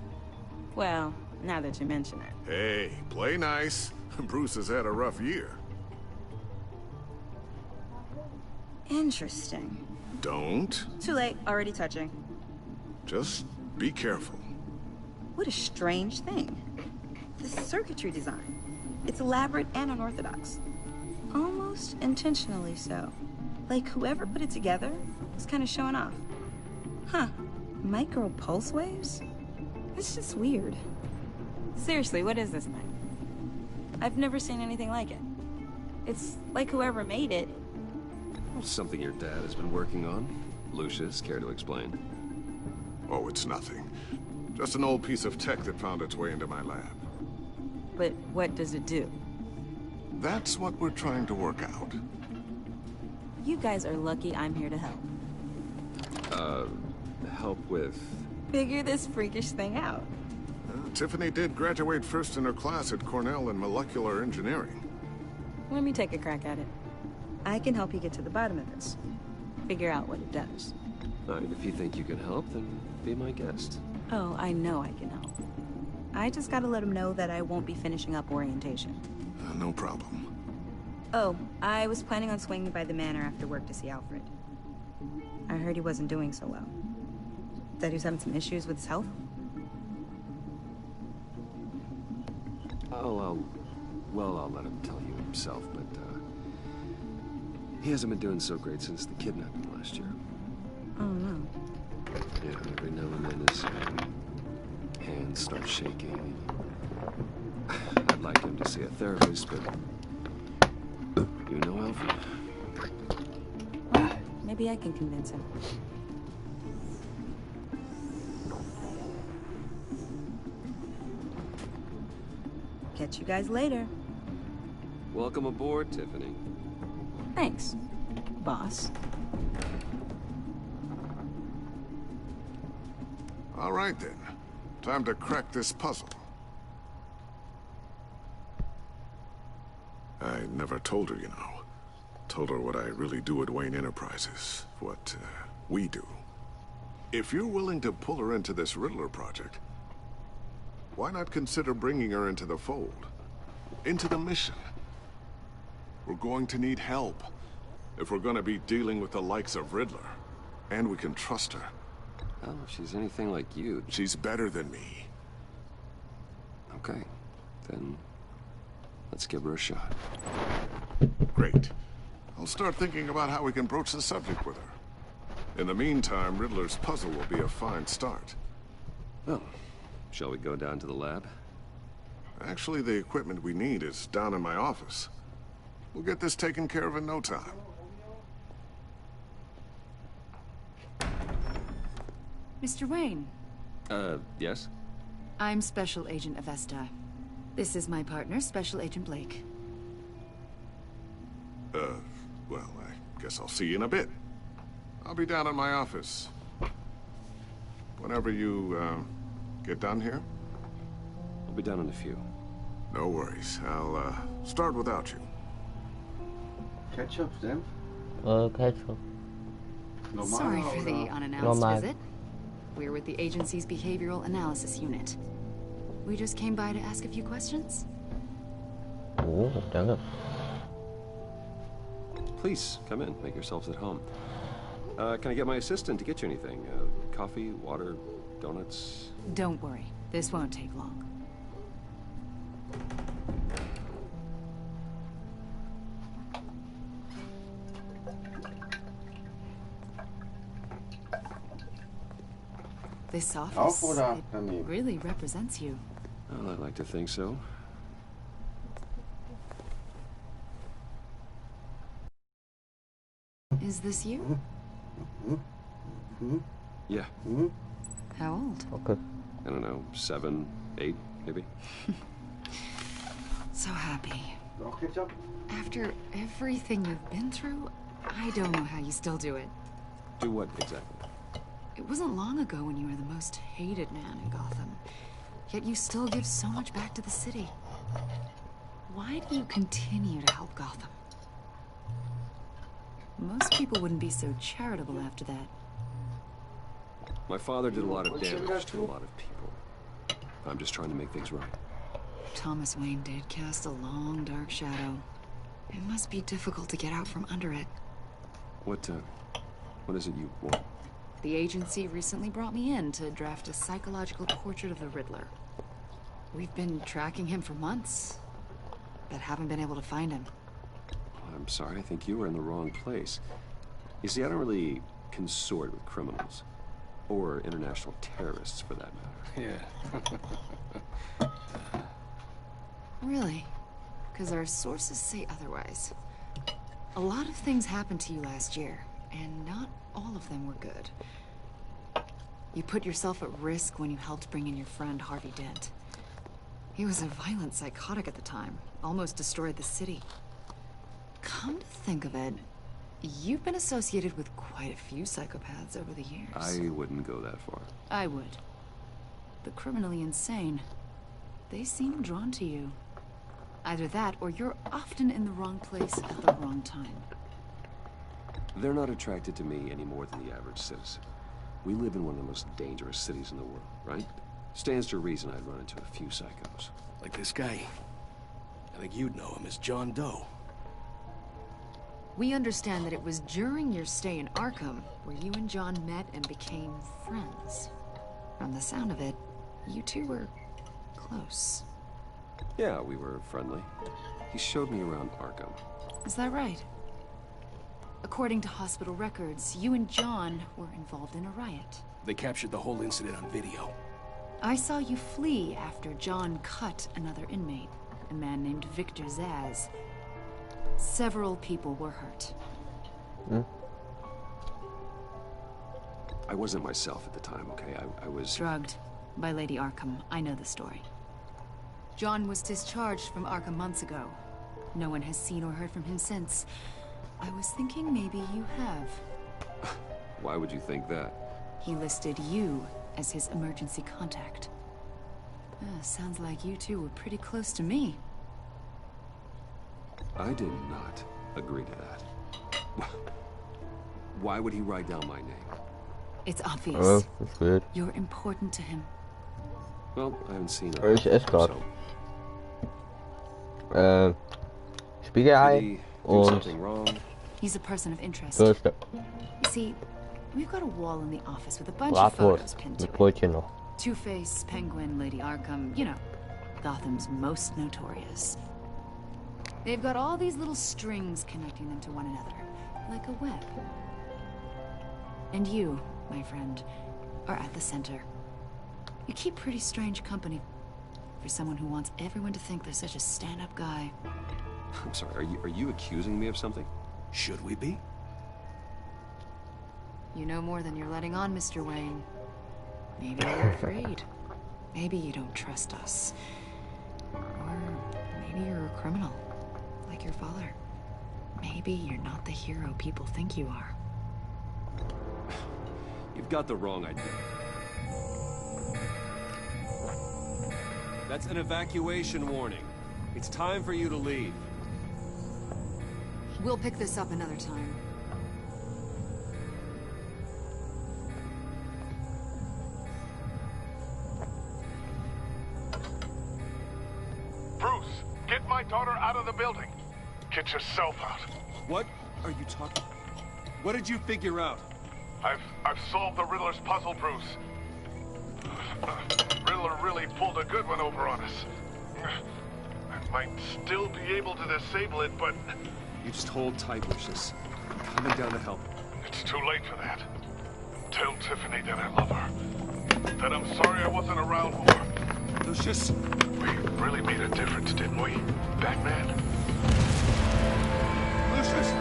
F: Well, now that you mention it.
I: Hey, play nice. Bruce has had a rough year.
F: Interesting.
I: Don't.
F: Too late, already touching.
I: Just be careful.
F: What a strange thing. The circuitry design. It's elaborate and unorthodox. Almost intentionally so. Like whoever put it together was kind of showing off. Huh. Micro pulse waves? It's just weird. Seriously, what is this thing? I've never seen anything like it. It's like whoever made it.
B: Something your dad has been working on. Lucius, care to explain?
I: Oh, it's nothing. Just an old piece of tech that found its way into my lab.
F: But what does it do?
I: That's what we're trying to work out.
F: You guys are lucky I'm here to help.
B: Help with...
F: Figure this freakish thing out.
I: Tiffany did graduate first in her class at Cornell in molecular engineering.
F: Let me take a crack at it. I can help you get to the bottom of this. Figure out what it does.
B: If you think you can help, then be my guest.
F: Oh, I know I can help. I just gotta let him know that I won't be finishing up orientation.
I: No problem.
F: Oh, I was planning on swinging by the manor after work to see Alfred. I heard he wasn't doing so well. That he was having some issues with his health?
B: I'll let him tell you himself, but, he hasn't been doing so great since the kidnapping last year.
F: Oh, no.
B: Yeah, every now and then his hands start shaking. I'd like him to see a therapist, but... You know Alfred.
F: Well, maybe I can convince him. Catch you guys later.
B: Welcome aboard, Tiffany.
F: Thanks, boss.
I: All right, then. Time to crack this puzzle. I never told her, you know. Told her what I really do at Wayne Enterprises. What, we do. If you're willing to pull her into this Riddler project, why not consider bringing her into the fold? Into the mission? We're going to need help. If we're gonna be dealing with the likes of Riddler. And we can trust her.
B: Well, if she's anything like you...
I: She's better than me.
B: Okay. Then... let's give her a shot.
I: Great. I'll start thinking about how we can broach the subject with her. In the meantime, Riddler's puzzle will be a fine start.
B: Well, shall we go down to the lab?
I: Actually, the equipment we need is down in my office. We'll get this taken care of in no time.
N: Mr. Wayne.
B: Yes?
N: I'm Special Agent Avesta. This is my partner, Special Agent Blake.
I: Well, I guess I'll see you in a bit. I'll be down in my office. Whenever you, get done here?
B: I'll be down in a few.
I: No worries. I'll, start without you.
R: Ketchup, Zen?
A: Ketchup.
N: Sorry for the unannounced visit. We're with the agency's Behavioral Analysis Unit. We just came by to ask a few questions.
A: Oh, danke.
B: Please, come in. Make yourselves at home. Can I get my assistant to get you anything? Coffee, water, donuts?
N: Don't worry. This won't take long. This office, it really represents you.
B: Well, I'd like to think so.
N: Is this you?
B: Yeah.
N: How old?
A: Okay.
B: I don't know, 7, 8, maybe?
N: So happy. After everything you've been through, I don't know how you still do it.
B: Do what, exactly?
N: It wasn't long ago when you were the most hated man in Gotham. Yet you still give so much back to the city. Why do you continue to help Gotham? Most people wouldn't be so charitable after that.
B: My father did a lot of damage to a lot of people. I'm just trying to make things right.
N: Thomas Wayne did cast a long, dark shadow. It must be difficult to get out from under it.
B: What is it you want?
N: The agency recently brought me in to draft a psychological portrait of the Riddler. We've been tracking him for months, but haven't been able to find him.
B: I'm sorry, I think you were in the wrong place. You see, I don't really consort with criminals. Or international terrorists, for that matter.
R: Yeah.
N: Really? Because our sources say otherwise. A lot of things happened to you last year, and not all of them were good. You put yourself at risk when you helped bring in your friend Harvey Dent. He was a violent psychotic at the time, almost destroyed the city. Come to think of it, you've been associated with quite a few psychopaths over the years.
B: I wouldn't go that far.
N: I would. The criminally insane. They seem drawn to you. Either that, or you're often in the wrong place at the wrong time.
B: They're not attracted to me any more than the average citizen. We live in one of the most dangerous cities in the world, right? Stands to reason I'd run into a few psychos.
R: Like this guy. I think you'd know him as John Doe.
N: We understand that it was during your stay in Arkham where you and John met and became friends. From the sound of it, you two were close.
B: Yeah, we were friendly. He showed me around Arkham.
N: Is that right? According to hospital records, you and John were involved in a riot.
R: They captured the whole incident on video.
N: I saw you flee after John cut another inmate, a man named Victor Zaz. Several people were hurt.
B: I wasn't myself at the time, okay? I was...
N: drugged by Lady Arkham. I know the story. John was discharged from Arkham months ago. No one has seen or heard from him since. I was thinking maybe you have.
B: Why would you think that?
N: He listed you as his emergency contact. Sounds like you two were pretty close to me.
B: I did not agree to that. Why would he write down my name?
N: It's obvious.
A: Oh, that's weird.
N: You're important to him.
B: Well, I haven't seen
A: Or is es gerade. Spiegelei und
N: He's a person of interest.
A: Würste.
N: You see, we've got a wall in the office with a bunch of photos pinned to
A: Mit
N: it.
A: Brötchen noch.
N: Two-Face, Penguin, Lady Arkham, you know, Gotham's most notorious. They've got all these little strings connecting them to one another, like a web. And you, my friend, are at the center. You keep pretty strange company for someone who wants everyone to think they're such a stand-up guy.
B: I'm sorry, are you accusing me of something?
J: Should we be?
N: You know more than you're letting on, Mr. Wayne. Maybe you're afraid. Maybe you don't trust us. Or maybe you're a criminal, like your father. Maybe you're not the hero people think you are.
B: You've got the wrong idea.
S: That's an evacuation warning. It's time for you to leave.
N: We'll pick this up another time.
P: Bruce, get my daughter out of the building. Get yourself out.
S: What are you talking? What did you figure out?
P: I've solved the Riddler's puzzle, Bruce. Riddler really pulled a good one over on us. I might still be able to disable it, but...
B: You just hold tight, Lucius. I'm coming down to help.
P: It's too late for that. Tell Tiffany that I love her. That I'm sorry I wasn't around more.
S: Lucius?
P: We really made a difference, didn't we, Batman?
S: Lucius!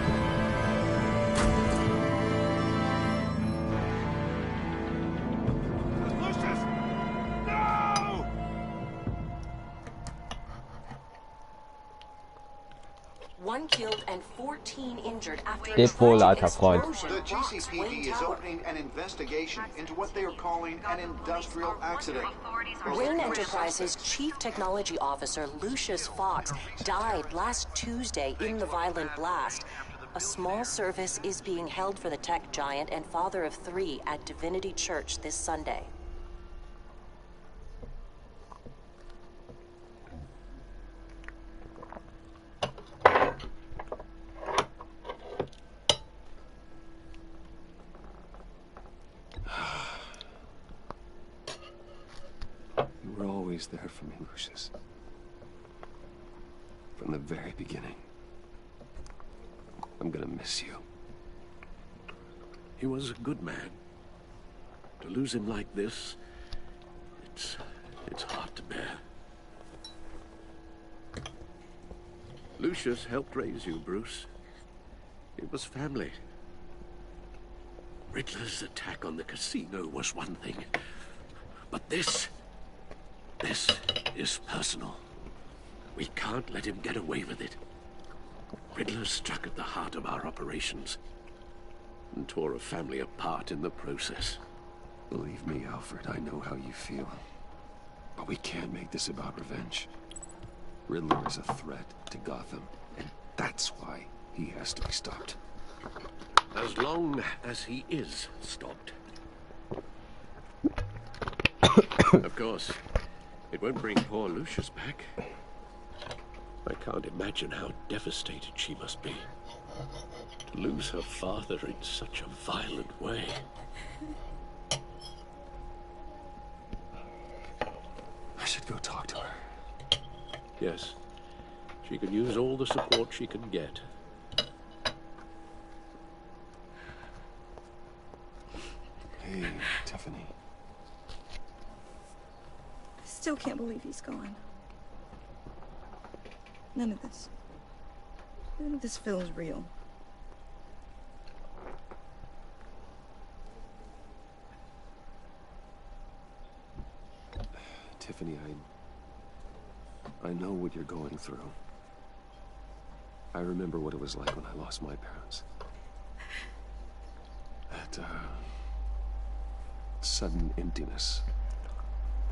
T: One killed and 14 injured after
A: Stay
T: a
A: full,
T: tragic
A: alter Freund.
T: explosion
C: The
T: rocks
C: GCPD
T: Wayne
C: is
T: Tower.
C: opening an investigation into what they are calling an industrial accident.
T: Wayne Enterprises' Chief Technology Officer Lucius Fox died last Tuesday in the violent blast. A small service is being held for the tech giant and father of 3 at Divinity Church this Sunday.
B: You were always there for me, Lucius. From the very beginning. I'm gonna miss you.
E: He was a good man. To lose him like this, it's hard to bear. Lucius helped raise you, Bruce. It was family. Riddler's attack on the casino was one thing, but this is personal. We can't let him get away with it. Riddler struck at the heart of our operations and tore a family apart in the process.
B: Believe me, Alfred, I know how you feel. But we can't make this about revenge. Riddler is a threat to Gotham, and that's why he has to be stopped.
E: As long as he is stopped. Of course, it won't bring poor Lucius back. I can't imagine how devastated she must be. To lose her father in such a violent way.
B: I should go talk to her.
E: Yes, she can use all the support she can get.
B: Hey, Tiffany.
F: I still can't believe he's gone. None of this feels real.
B: Tiffany, I know what you're going through. I remember what it was like when I lost my parents. That, sudden emptiness.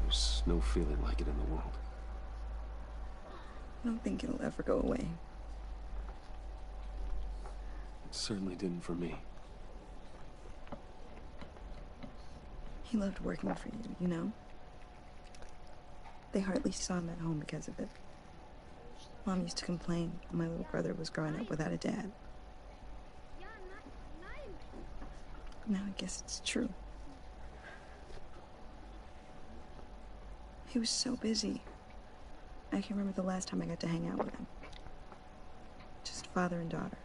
B: There's no feeling like it in the world.
F: I don't think it'll ever go away.
B: It certainly didn't for me.
F: He loved working for you, you know? They hardly saw him at home because of it. Mom used to complain when my little brother was growing up without a dad. Now I guess it's true. He was so busy. I can remember the last time I got to hang out with him. Just father and daughter.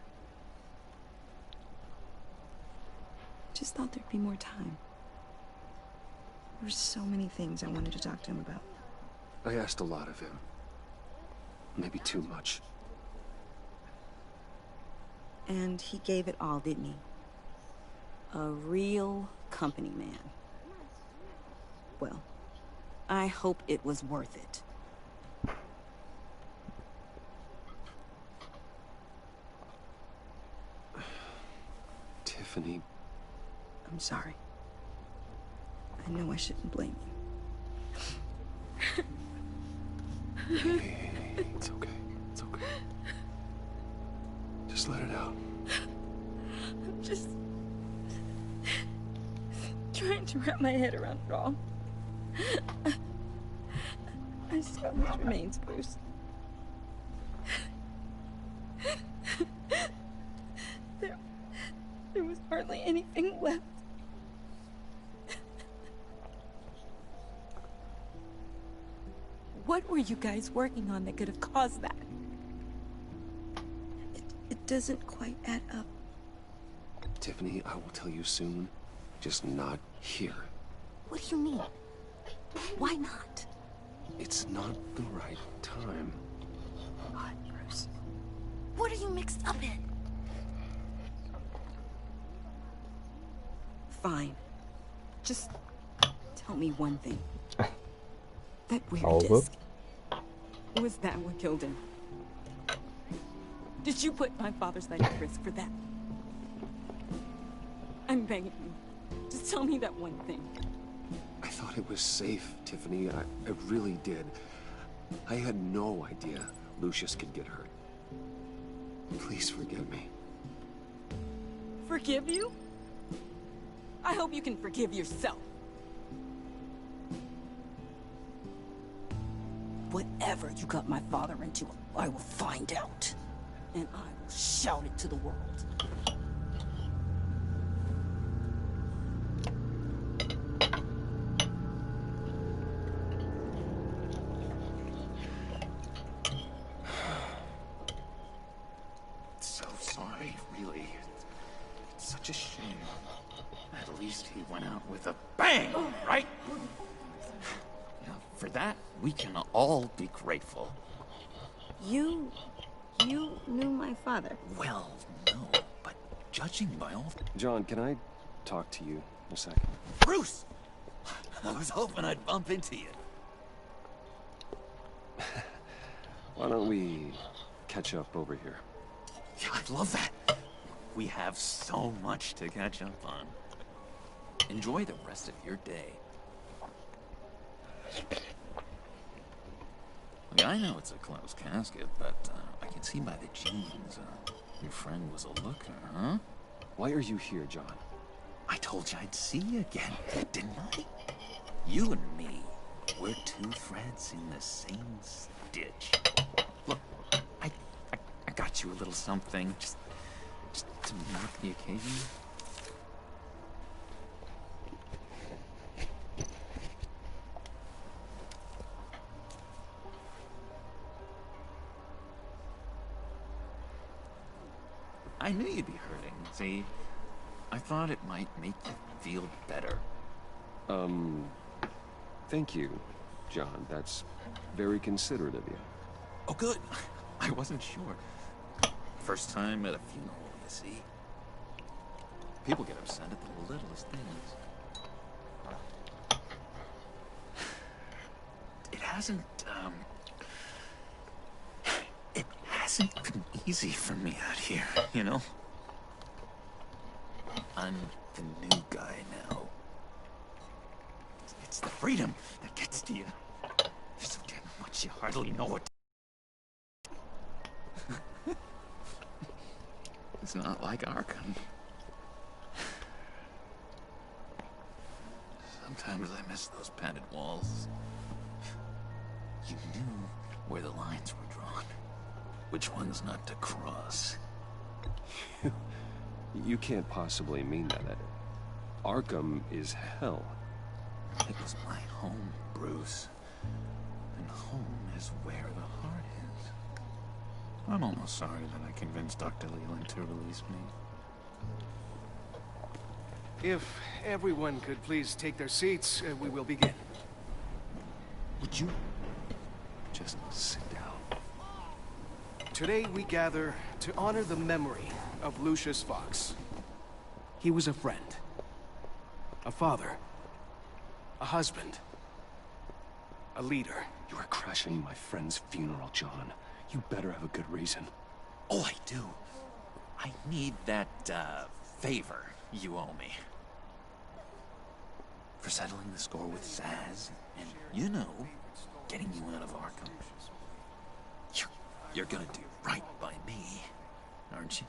F: Just thought there'd be more time. There were so many things I wanted to talk to him about.
B: I asked a lot of him. Maybe too much.
F: And he gave it all, didn't he? A real company man. Well, I hope it was worth it.
B: Tiffany.
F: I'm sorry. I know I shouldn't blame you.
B: Hey, it's okay. It's okay. Just let it out.
F: I'm just trying to wrap my head around it all. I saw his remains, Bruce. There was hardly anything left. What were you guys working on that could have caused that? It doesn't quite add up.
B: Tiffany, I will tell you soon. Just not here.
F: What do you mean? Why not?
B: It's not the right time.
F: What, Bruce? What are you mixed up in? Fine. Just tell me one thing. That weird disc. Was that what killed him? Did you put my father's life at risk for that? I'm begging you. Just tell me that one thing.
B: I thought it was safe, Tiffany. I really did. I had no idea Lucius could get hurt. Please forgive me.
F: Forgive you? I hope you can forgive yourself. Whatever you got my father into, I will find out. And I will shout it to the world.
O: So sorry, really. It's such a shame. At least he went out with a bang, right? Now, for that, we can all be grateful.
F: You knew my father.
O: Well, no, but judging by all...
B: John, can I talk to you a second?
O: Bruce! I was hoping I'd bump into you.
B: Why don't we catch up over here?
O: Yeah, I'd love that. We have so much to catch up on. Enjoy the rest of your day. Look, I know it's a closed casket, but I can see by the jeans your friend was a looker, huh?
B: Why are you here, John?
O: I told you I'd see you again, didn't I? You and me, we're two threads in the same stitch. Look, I got you a little something, just to mark the occasion. I knew you'd be hurting. See, I thought it might make you feel better.
B: Thank you, John. That's very considerate of you.
O: Oh, good. I wasn't sure. First time at a funeral, you see. People get upset at the littlest things. It hasn't been easy for me out here, you know? I'm the new guy now. It's the freedom that gets to you. There's so damn much you hardly know what. It's not like Arkham. Sometimes I miss those padded walls. You knew where the lines were drawn. Which ones not to cross.
B: You can't possibly mean that. Arkham is hell.
O: It was my home, Bruce. And home is where the heart is. I'm almost sorry that I convinced Dr. Leland to release me.
R: If everyone could please take their seats, we will begin.
O: Would you just sit down?
R: Today we gather to honor the memory of Lucius Fox. He was a friend, a father, a husband, a leader.
B: You are crashing my friend's funeral, John. You better have a good reason.
O: Oh, I do. I need that, favor you owe me. For settling the score with Zaz, and, you know, getting you out of Arkham. You're gonna do right by me, aren't you?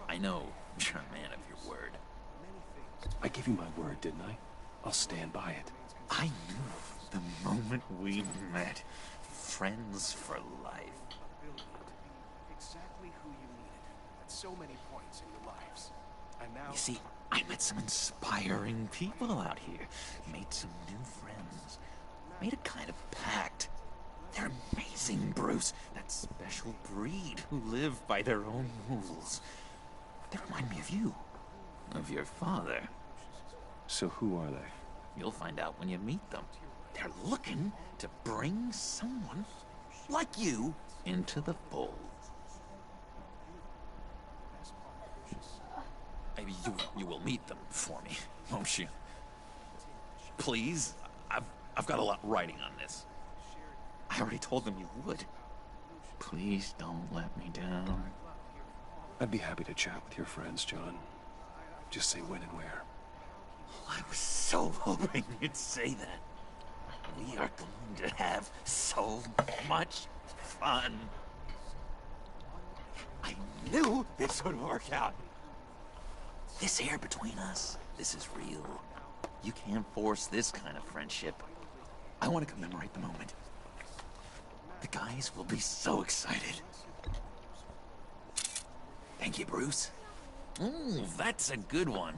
O: I know you're a man of your word.
B: I gave you my word, didn't I? I'll stand by it.
O: I knew the moment we met. Friends for life.
R: Exactly who you needed at so many points in your lives. And now...
O: You see, I met some inspiring people out here. Made some new friends. Made a kind of pact. They're amazing, Bruce. That special breed who live by their own rules. They remind me of you. Of your father.
B: So who are they?
O: You'll find out when you meet them. They're looking to bring someone like you into the fold. Maybe you will meet them for me, won't you? Please? I've got a lot writing on this. I already told them you would. Please don't let me down.
B: I'd be happy to chat with your friends, John. Just say when and where.
O: I was so hoping you'd say that. We are going to have so much fun. I knew this would work out. This air between us, this is real. You can't force this kind of friendship. I want to commemorate the moment. The guys will be so excited. Thank you, Bruce. Ooh, that's a good one.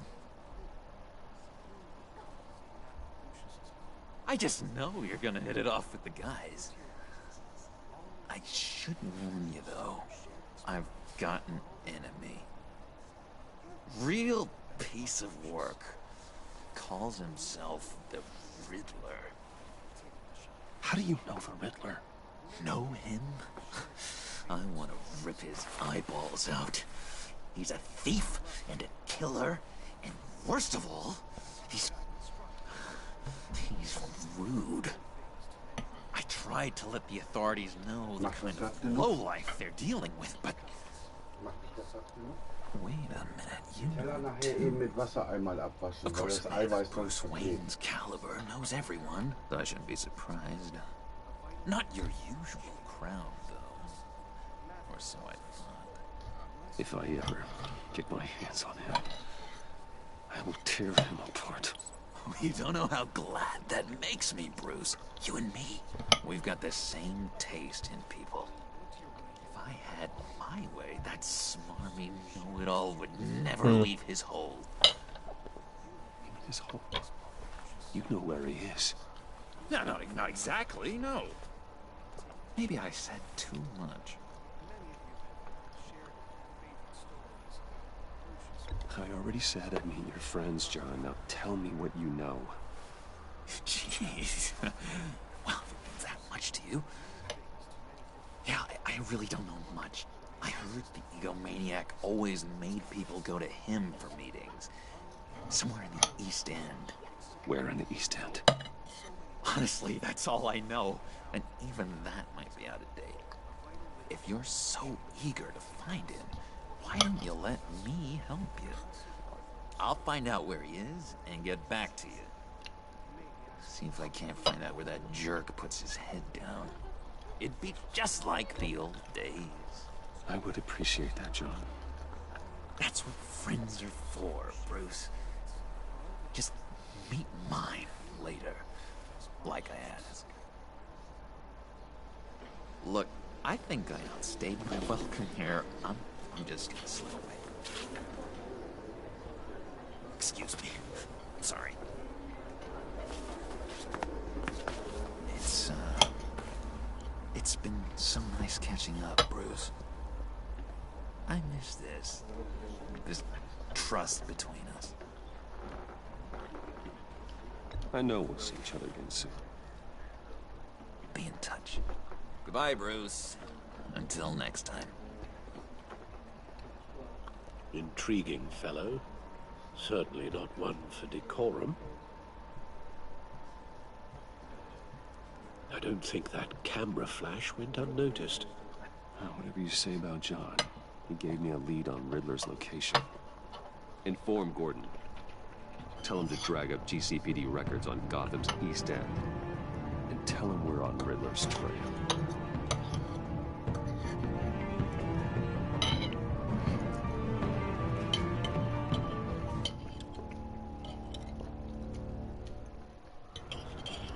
O: I just know you're gonna hit it off with the guys. I should warn you, though. I've got an enemy. Real piece of work. Calls himself the Riddler.
B: How do you know the Riddler?
O: Know him? I want to rip his eyeballs out. He's a thief and a killer, and worst of all, he's rude. I tried to let the authorities know the kind of lowlife they're dealing with, but... Wait a minute, Of course, a man of Bruce Wayne's caliber knows everyone. I shouldn't be surprised. Not your usual crowd, though. Or so I thought.
B: If I ever get my hands on him, I will tear him apart.
O: You don't know how glad that makes me, Bruce. You and me, we've got the same taste in people. If I had my way, that smarmy know-it-all would never leave his hole.
B: His hole? You know where he is.
O: No, not exactly, no. Maybe I said too much.
B: I already said I'd meet your friends, John. Now tell me what you know.
O: Jeez. Well, if it means that much to you. Yeah, I really don't know much. I heard the egomaniac always made people go to him for meetings. Somewhere in the East End.
B: Where in the East End?
O: Honestly, that's all I know. And even that might be out of date. If you're so eager to find him, why don't you let me help you? I'll find out where he is and get back to you. See if I can't find out where that jerk puts his head down. It'd be just like the old days.
B: I would appreciate that, John.
O: That's what friends are for, Bruce. Just meet mine later, like I asked. Look, I think I outstayed my welcome here. I'm just gonna slip away. Excuse me. Sorry. It's been so nice catching up, Bruce. I miss this trust between us.
B: I know we'll see each other again soon.
O: Be in touch. Goodbye, Bruce. Until next time.
E: Intriguing fellow. Certainly not one for decorum. I don't think that camera flash went unnoticed.
B: Whatever you say about John, he gave me a lead on Riddler's location. Inform Gordon. Tell him to drag up GCPD records on Gotham's East End. And tell him we're on Riddler's trail.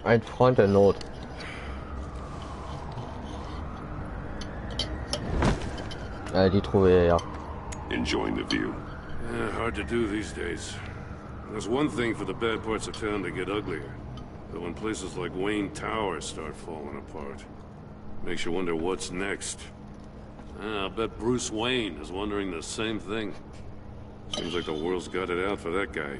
A: Ein Freund der Not. Die Truhe, ja.
K: Enjoying the view. Hard to do these days. There's one thing for the bad parts of town to get uglier. But when places like Wayne Tower start falling apart, makes you wonder what's next. I'll bet Bruce Wayne is wondering the same thing. Seems like the world's got it out for that guy.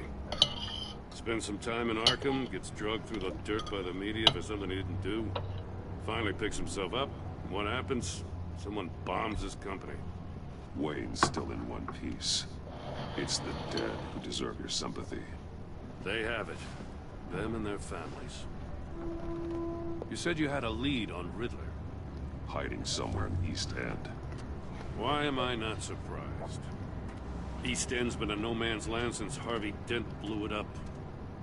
K: Spends some time in Arkham, gets drugged through the dirt by the media for something he didn't do. Finally picks himself up. What happens? Someone bombs his company.
I: Wayne's still in one piece. It's the dead who deserve your sympathy.
K: They have it. Them and their families. You said you had a lead on Riddler.
I: Hiding somewhere in East End.
K: Why am I not surprised? East End's been a no-man's land since Harvey Dent blew it up.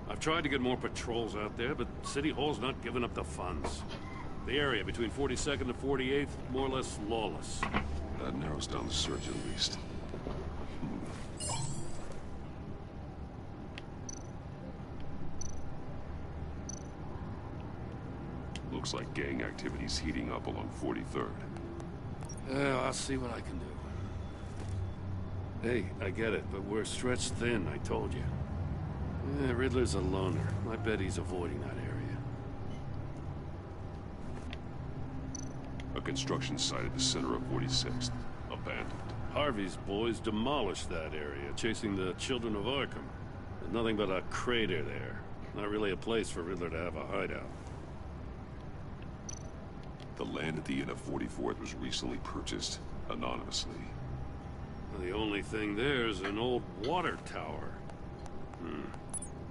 K: I've tried to get more patrols out there, but City Hall's not giving up the funds. The area between 42nd and 48th, more or less lawless.
I: That narrows down the search at least. Looks like gang activity's heating up along 43rd.
K: I'll see what I can do. Hey, I get it, but we're stretched thin, I told you. Riddler's a loner. I bet he's avoiding that area.
I: A construction site at the center of 46th. Abandoned.
K: Harvey's boys demolished that area, chasing the children of Arkham. There's nothing but a crater there. Not really a place for Riddler to have a hideout.
I: The land at the end of 44th was recently purchased, anonymously.
K: The only thing there is an old water tower.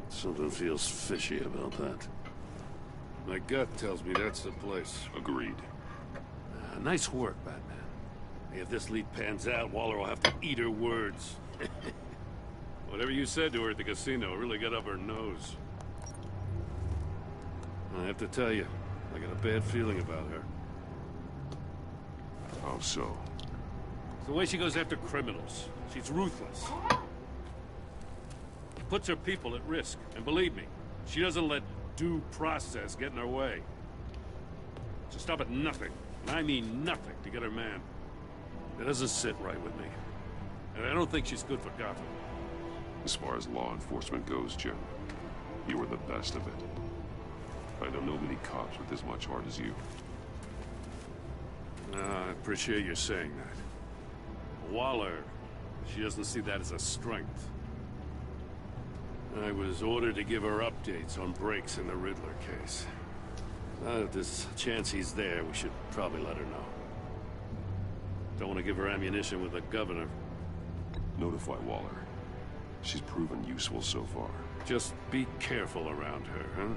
K: Something feels fishy about that. My gut tells me that's the place.
I: Agreed.
K: Nice work, Batman. If this lead pans out, Waller will have to eat her words. Whatever you said to her at the casino really got up her nose. I have to tell you, I got a bad feeling about her.
I: How so?
K: It's the way she goes after criminals. She's ruthless. Puts her people at risk. And believe me, she doesn't let due process get in her way. She'll stop at nothing, and I mean nothing, to get her man. It doesn't sit right with me. And I don't think she's good for Gotham.
I: As far as law enforcement goes, Jim, you were the best of it. I don't know many cops with as much heart as you.
K: I appreciate you saying that. Waller, she doesn't see that as a strength. I was ordered to give her updates on breaks in the Riddler case. If there's a chance he's there, we should probably let her know. Don't want to give her ammunition with the governor.
I: Notify Waller. She's proven useful so far.
K: Just be careful around her, huh?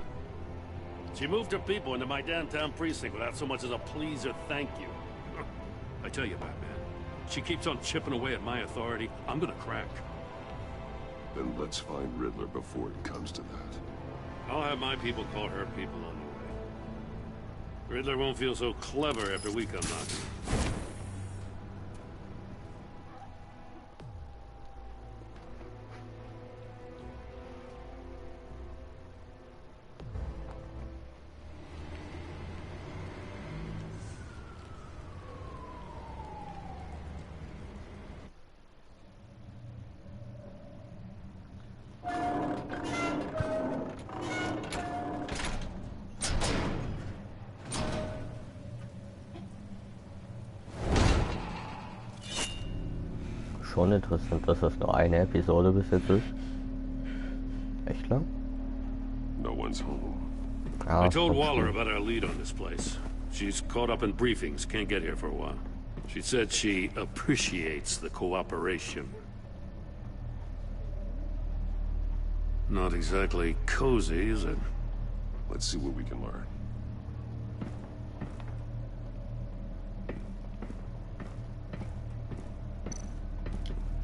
K: She moved her people into my downtown precinct without so much as a please or thank you. I tell you, Batman, she keeps on chipping away at my authority, I'm gonna crack.
I: Then let's find Riddler before it comes to that.
K: I'll have my people call her people on the way. Riddler won't feel so clever after we come knocking.
A: Schon interessant, dass das nur eine Episode bis jetzt ist. Echt lang?
I: No one's
K: I told Waller about our lead on this place. She's caught up in briefings, can't get here for a while. She said she appreciates the cooperation. Not exactly cozy, is it?
B: Let's see what we can learn.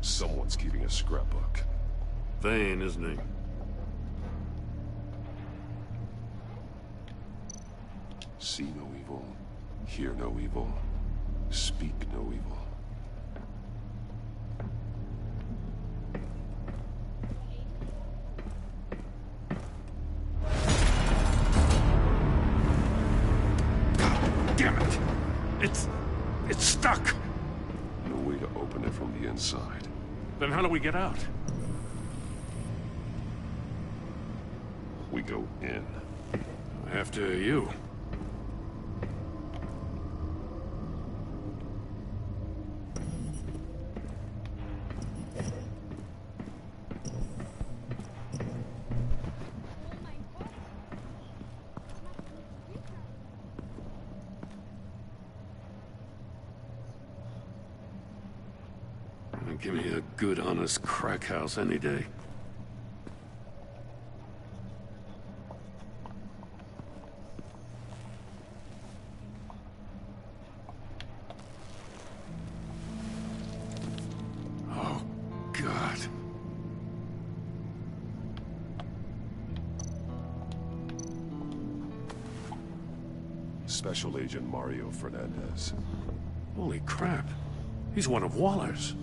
B: Someone's keeping a scrapbook.
K: Feind, isn't he?
B: See no evil, hear no evil, speak no evil.
K: Damn it! It's stuck!
B: No way to open it from the inside.
K: Then how do we get out?
B: We go in.
K: After you. Give me a good, honest crack house any day. Oh, God.
B: Special Agent Mario Fernandez.
K: Holy crap. He's one of Waller's.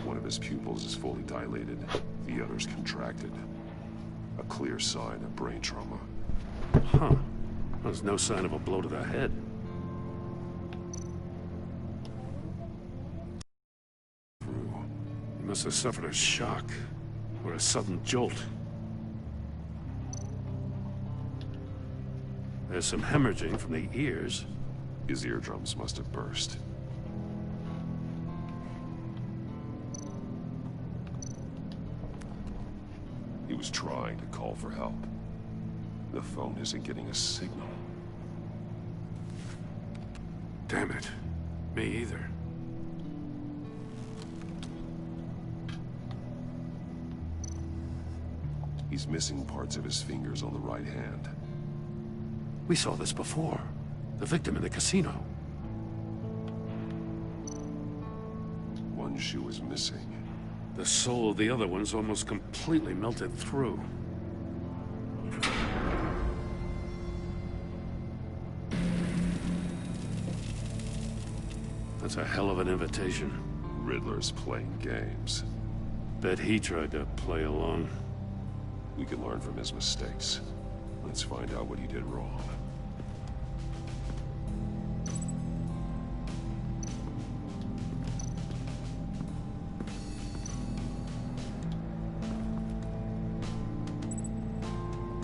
B: One of his pupils is fully dilated, the other's contracted. A clear sign of brain trauma.
K: Huh. There's no sign of a blow to the head. He must have suffered a shock, or a sudden jolt. There's some hemorrhaging from the ears.
B: His eardrums must have burst. He was trying to call for help. The phone isn't getting a signal.
K: Damn it. Me either.
B: He's missing parts of his fingers on the right hand.
K: We saw this before. The victim in the casino.
B: One shoe is missing.
K: The sole of the other one's almost completely melted through. That's a hell of an invitation.
B: Riddler's playing games.
K: Bet he tried to play along.
B: We can learn from his mistakes. Let's find out what he did wrong.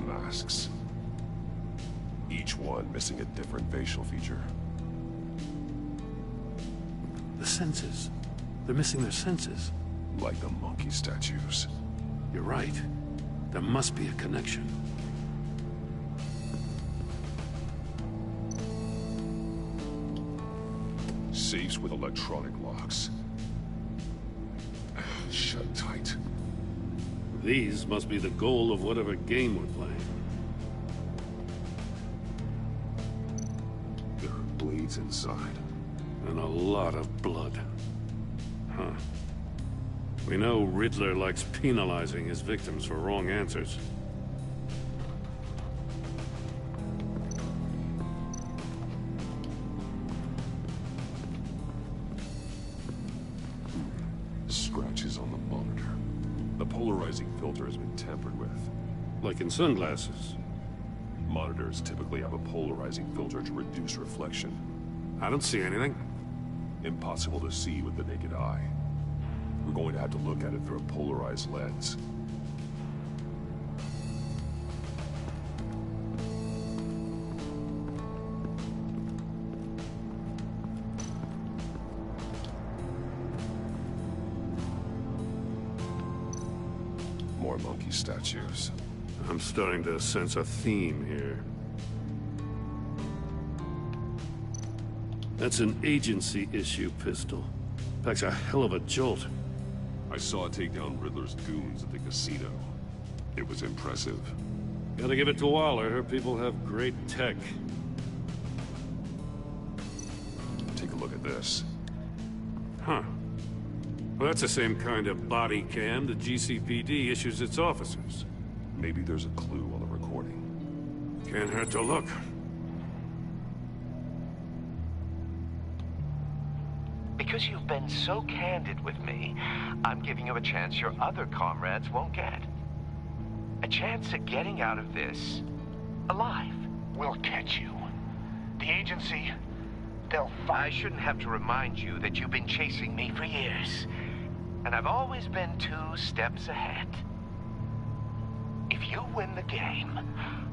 B: Masks. Each one missing a different facial feature.
K: The senses. They're missing their senses.
B: Like the monkey statues.
K: You're right. There must be a connection.
B: Safes with electronic locks. Shut tight.
K: These must be the goal of whatever game we're playing.
B: There are blades inside.
K: And a lot of blood. Huh. We know Riddler likes penalizing his victims for wrong answers.
B: Scratches on the monitor. The polarizing filter has been tampered with.
K: Like in sunglasses.
B: Monitors typically have a polarizing filter to reduce reflection.
K: I don't see anything.
B: Impossible to see with the naked eye. We're going to have to look at it through a polarized lens.
I: more monkey statues.
K: I'm starting to sense a theme here. That's an agency issue pistol. Packs a hell of a jolt.
I: I saw it take down Riddler's goons at the casino. It was impressive.
K: Gotta give it to Waller. Her people have great tech.
I: Take a look at this.
K: Huh. Well, that's the same kind of body cam the GCPD issues its officers.
I: Maybe there's a clue on the recording.
K: Can't hurt to look.
U: Because you've been so candid with me, I'm giving you a chance your other comrades won't get. A chance at getting out of this alive.
V: We'll catch you. The agency, they'll find...
U: I shouldn't have to remind you that you've been chasing me for years. And I've always been 2 steps ahead. If you win the game,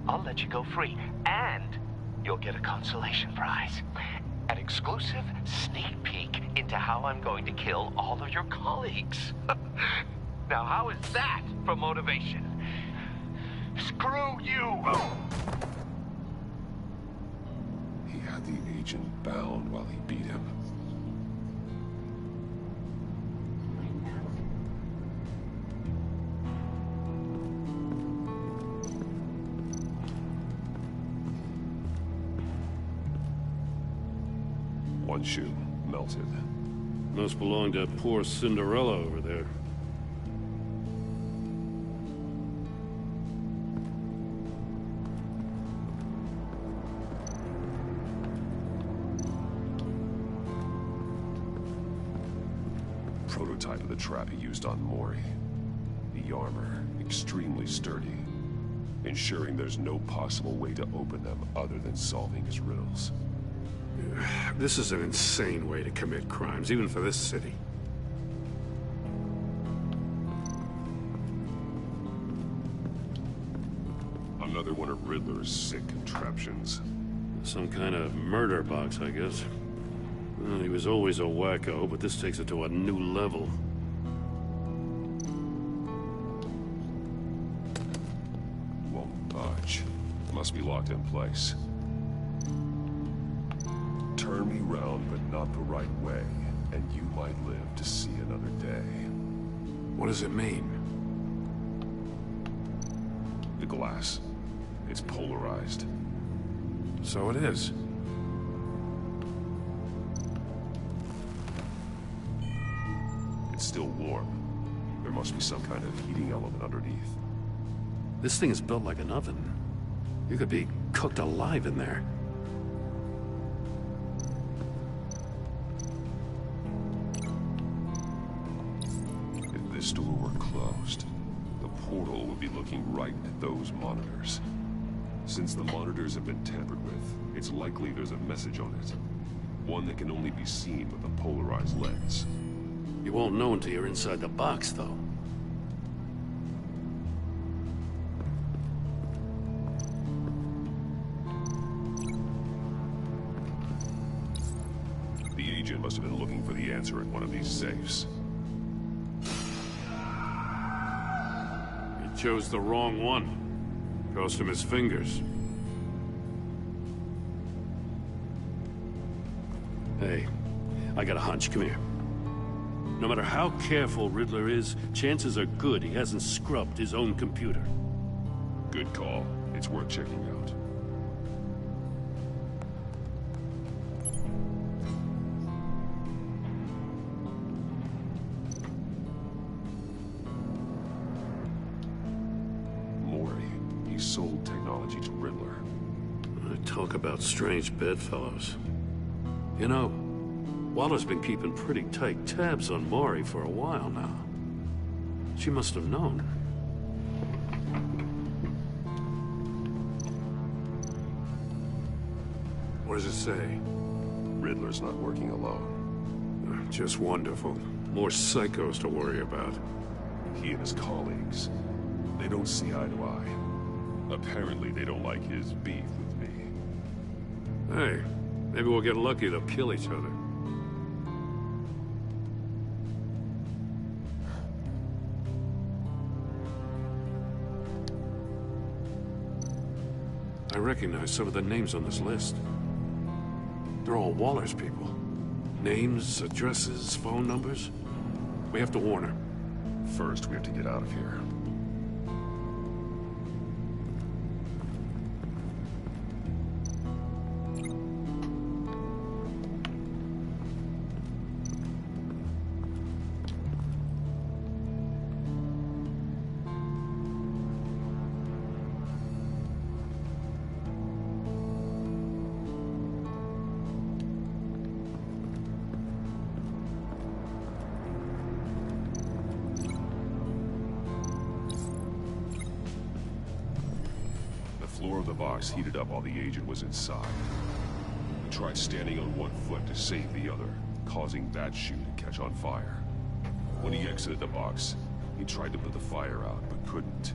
U: I'll let you go free. And you'll get a consolation prize. An exclusive sneak peek into how I'm going to kill all of your colleagues. Now, how is that for motivation?
V: Screw you!
I: He had the agent bound while he beat him. One shoe melted.
K: Must belong to poor Cinderella over there.
I: Prototype of the trap he used on Mori. The armor, extremely sturdy, ensuring there's no possible way to open them other than solving his riddles.
K: This is an insane way to commit crimes, even for this city.
I: Another one of Riddler's sick contraptions.
K: Some kind of murder box, I guess. Well, he was always a wacko, but this takes it to a new level.
I: Won't budge. Must be locked in place. Turn me round, but not the right way, and you might live to see another day.
K: What does it mean?
I: The glass. It's polarized.
K: So it is.
I: It's still warm. There must be some kind of heating element underneath.
K: This thing is built like an oven. You could be cooked alive in there.
I: If this door were closed, the portal would be looking right at those monitors. Since the monitors have been tampered with, it's likely there's a message on it. One that can only be seen with a polarized lens.
K: You won't know until you're inside the box, though.
I: The agent must have been looking for the answer in one of these safes.
K: He chose the wrong one. Cost him his fingers. Hey, I got a hunch. Come here. No matter how careful Riddler is, chances are good he hasn't scrubbed his own computer.
I: Good call. It's worth checking out. Mori, he sold technology to Riddler.
K: Talk about strange bedfellows. You know, Waller's been keeping pretty tight tabs on Mori for a while now. She must have known. What does it say?
I: Riddler's not working alone.
K: Just wonderful. More psychos to worry about.
I: He and his colleagues, they don't see eye to eye. Apparently they don't like his beef with me.
K: Hey, maybe we'll get lucky they'll kill each other. I recognize some of the names on this list. They're all Waller's people. Names, addresses, phone numbers. We have to warn her.
D: First, we have to get out of here. The floor of the box heated up while the agent was inside. He tried standing on one foot to save the other, causing that shoe to catch on fire. When he exited the box, he tried to put the fire out, but couldn't,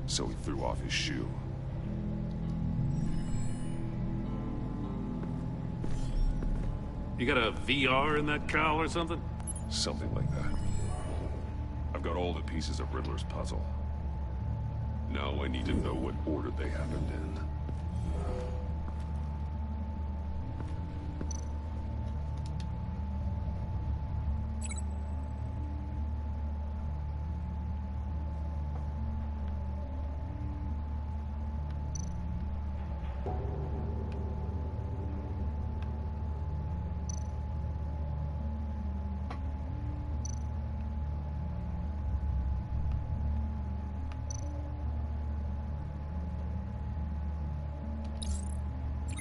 D: so he threw off his shoe.
K: You got a VR in that cowl or something?
D: Something like that. I've got all the pieces of Riddler's puzzle. Now I need to know what order they happened in.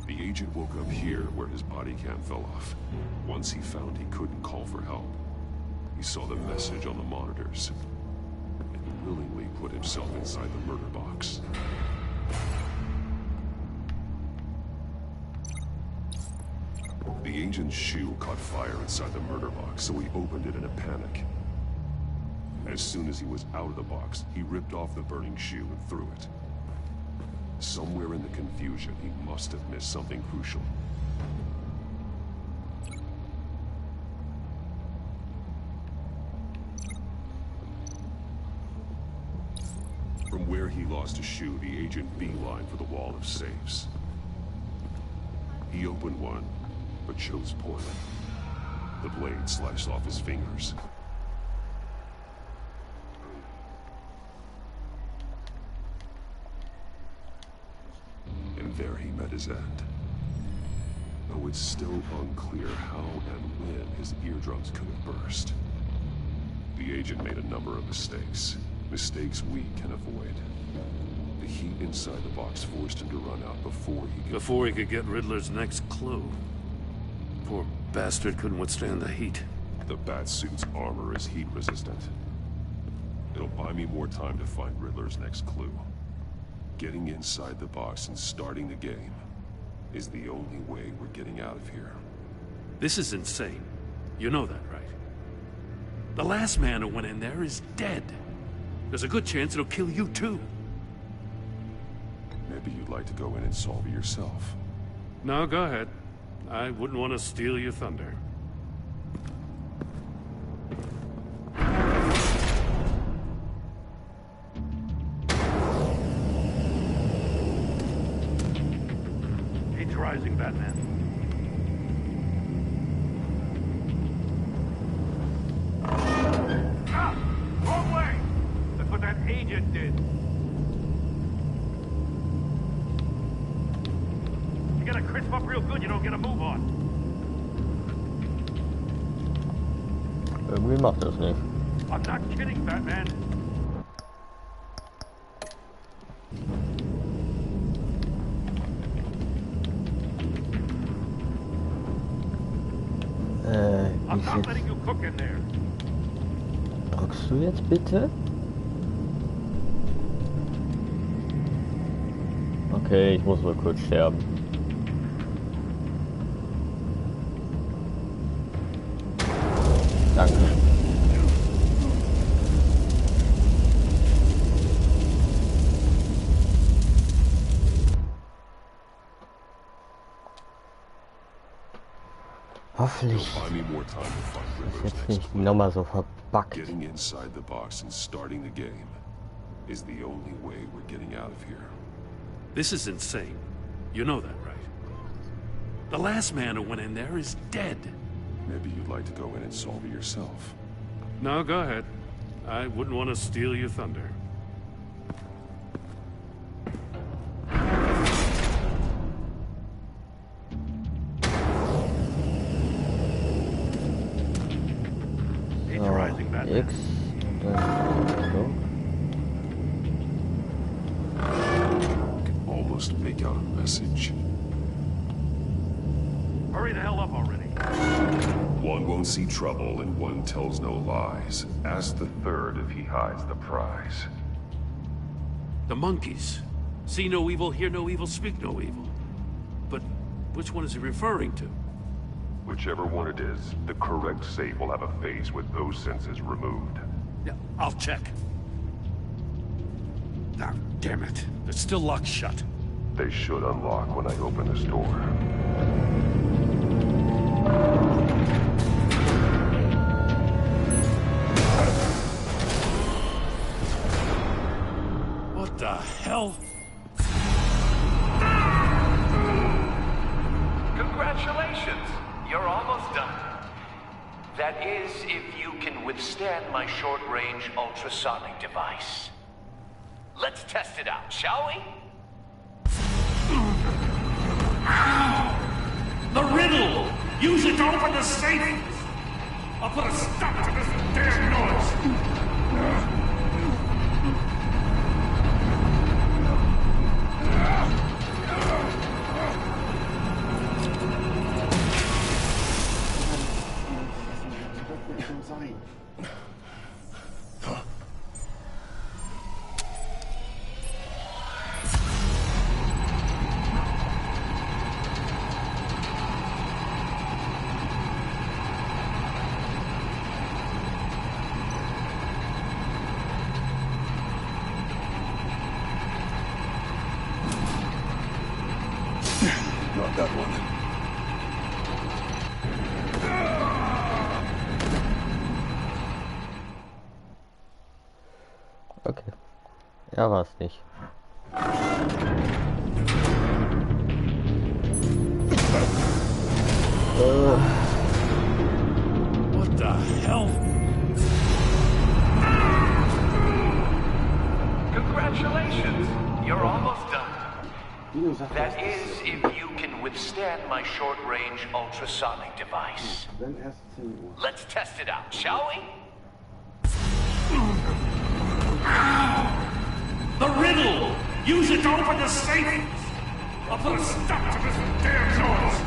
D: The agent woke up here where his body cam fell off. Once he found he couldn't call for help, he saw the message on the monitors and willingly put himself inside the murder box. The agent's shoe caught fire inside the murder box, so he opened it in a panic. As soon as he was out of the box, he ripped off the burning shoe and threw it. Somewhere in the confusion, he must have missed something crucial. From where he lost a shoe, the agent beelined for the wall of safes. He opened one, but chose poorly. The blade sliced off his fingers. There he met his end. Though it's still unclear how and when his eardrums could have burst. The agent made a number of mistakes. Mistakes we can avoid. The heat inside the box forced him to run out before he could get Riddler's next clue. Poor bastard couldn't withstand the heat. The Batsuit's armor is heat resistant. It'll buy me more time to find Riddler's next clue. Getting inside the box and starting the game is the only way we're getting out of here.
K: This is insane. You know that, right? The last man who went in there is dead. There's a good chance it'll kill you too.
D: Maybe you'd like to go in and solve it yourself.
K: No, go ahead. I wouldn't want to steal your thunder. Rising, Batman.
G: Ah! Wrong way! That's what that agent did. You gotta crisp up real good, you don't get a move on.
A: Irgendwie macht das nicht.
G: I'm not kidding, Batman.
A: Drückst du jetzt bitte? Okay, ich muss mal kurz sterben. Danke. Hoffentlich ist jetzt nicht nochmal so verbuggt.
D: Getting inside the box and starting the game is the only way we're getting out of here.
K: This is insane. You know that, right? The last man who went in there is dead.
D: Maybe you'd like to go in and solve it yourself.
K: No, go ahead. I wouldn't want to steal your thunder.
A: X.
D: Can almost make out a message.
G: Hurry the hell up already.
D: One won't see trouble and one tells no lies. Ask the third if he hides the prize.
K: The monkeys. See no evil, hear no evil, speak no evil. But which one is he referring to?
D: Whichever one it is, the correct save will have a phase with those senses removed.
K: Yeah, I'll check. Ah, damn it. It's still locked shut.
D: They should unlock when I open this door.
K: What the hell?
U: Congratulations! You're almost done. That is, if you can withstand my short-range ultrasonic device. Let's test it out, shall we?
G: The riddle! Use it to open the safe! I'll put a stop to this damn noise!
D: Not that one.
A: Okay. Er war's nicht.
K: What the hell?
U: Congratulations! You're almost done. That is, if you can withstand my short-range ultrasonic device. Let's test it out, shall we?
G: The riddle! Use it to open the safe! I'll put a stop to this damn noise!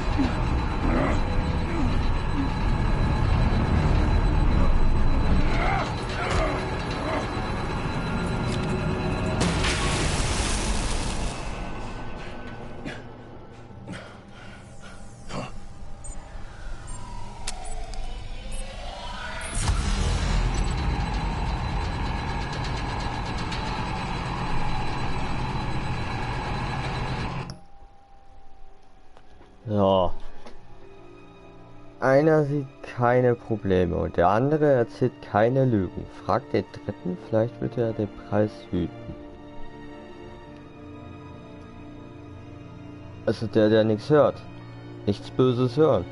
A: So. Einer sieht keine Probleme und der andere erzählt keine Lügen. Fragt den dritten, vielleicht wird er den Preis hüten. Also der nichts hört. Nichts Böses hören.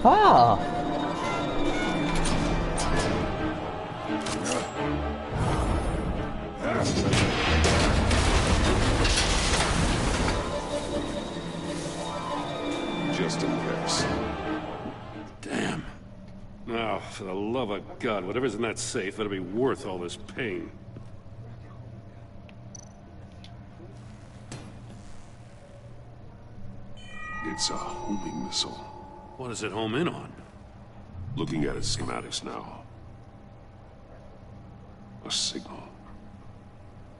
A: Ah!
D: Just in case.
K: Damn. Now, for the love of God, whatever's in that safe better be worth all this pain.
D: It's a homing missile.
K: What does it home in on?
D: Looking at its schematics now. A signal.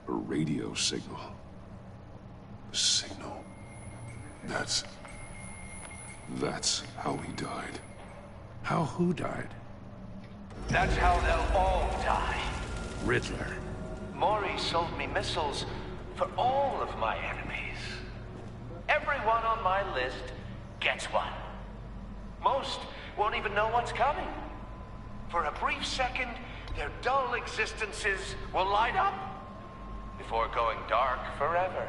D: A radio signal. A signal. That's how he died.
K: How who died?
U: That's how they'll all die.
K: Riddler.
U: Maury sold me missiles for all of my enemies. Everyone on my list gets one. Most won't even know what's coming. For a brief second, their dull existences will light up before going dark forever.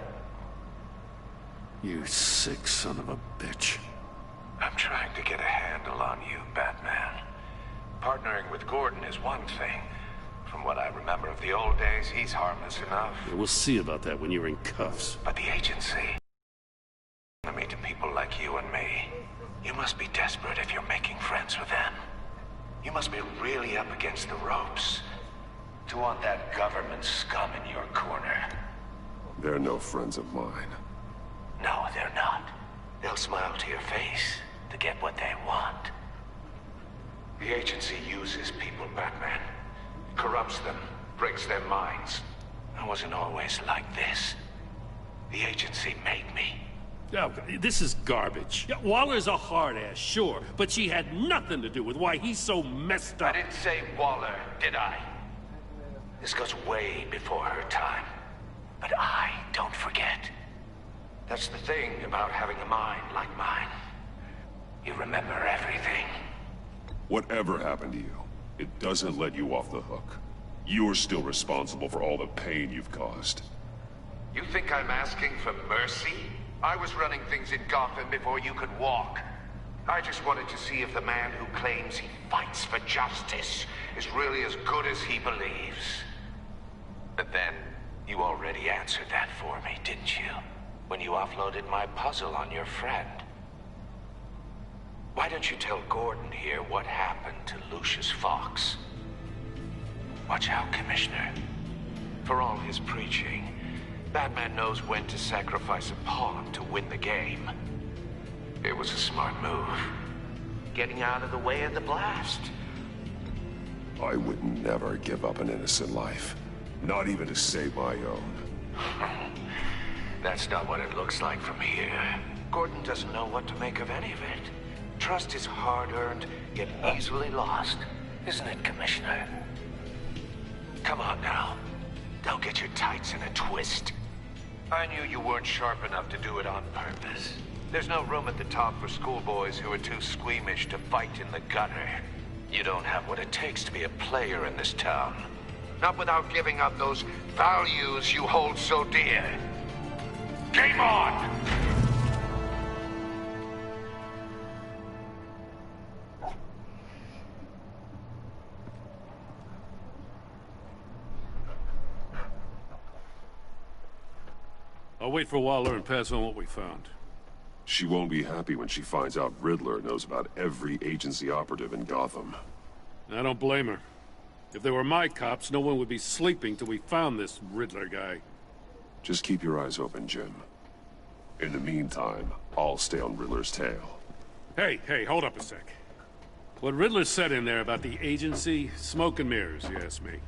K: You sick son of a bitch.
U: I'm trying to get a handle on you, Batman. Partnering with Gordon is one thing. From what I remember of the old days, he's harmless enough.
K: Yeah, we'll see about that when you're in cuffs.
U: But the agency, enemy to people like you and me. You must be desperate if you're making friends with them. You must be really up against the ropes to want that government scum in your corner.
D: They're no friends of mine.
U: No, they're not. They'll smile to your face to get what they want. The agency uses people, Batman. Corrupts them, breaks their minds. I wasn't always like this. The agency made me.
K: Oh, this is garbage. Yeah, Waller's a hard ass, sure, but she had nothing to do with why he's so messed up.
U: I didn't say Waller, did I? This goes way before her time. But I don't forget. That's the thing about having a mind like mine. You remember everything.
D: Whatever happened to you, it doesn't let you off the hook. You're still responsible for all the pain you've caused.
U: You think I'm asking for mercy? I was running things in Gotham before you could walk. I just wanted to see if the man who claims he fights for justice is really as good as he believes. But then, you already answered that for me, didn't you? When you offloaded my puzzle on your friend. Why don't you tell Gordon here what happened to Lucius Fox? Watch out, Commissioner. For all his preaching, Batman knows when to sacrifice a pawn to win the game. It was a smart move. Getting out of the way of the blast.
D: I would never give up an innocent life. Not even to save my own.
U: That's not what it looks like from here. Gordon doesn't know what to make of any of it. Trust is hard-earned, yet easily lost. Isn't it, Commissioner? Come on now. Don't get your tights in a twist. I knew you weren't sharp enough to do it on purpose. There's no room at the top for schoolboys who are too squeamish to fight in the gutter. You don't have what it takes to be a player in this town. Not without giving up those values you hold so dear. Game on!
K: I'll wait for Waller and pass on what we found.
D: She won't be happy when she finds out Riddler knows about every agency operative in Gotham.
K: I don't blame her. If they were my cops, no one would be sleeping till we found this Riddler guy.
D: Just keep your eyes open, Jim. In the meantime, I'll stay on Riddler's tail.
K: Hey, hold up a sec. What Riddler said in there about the agency, smoke and mirrors, you ask me.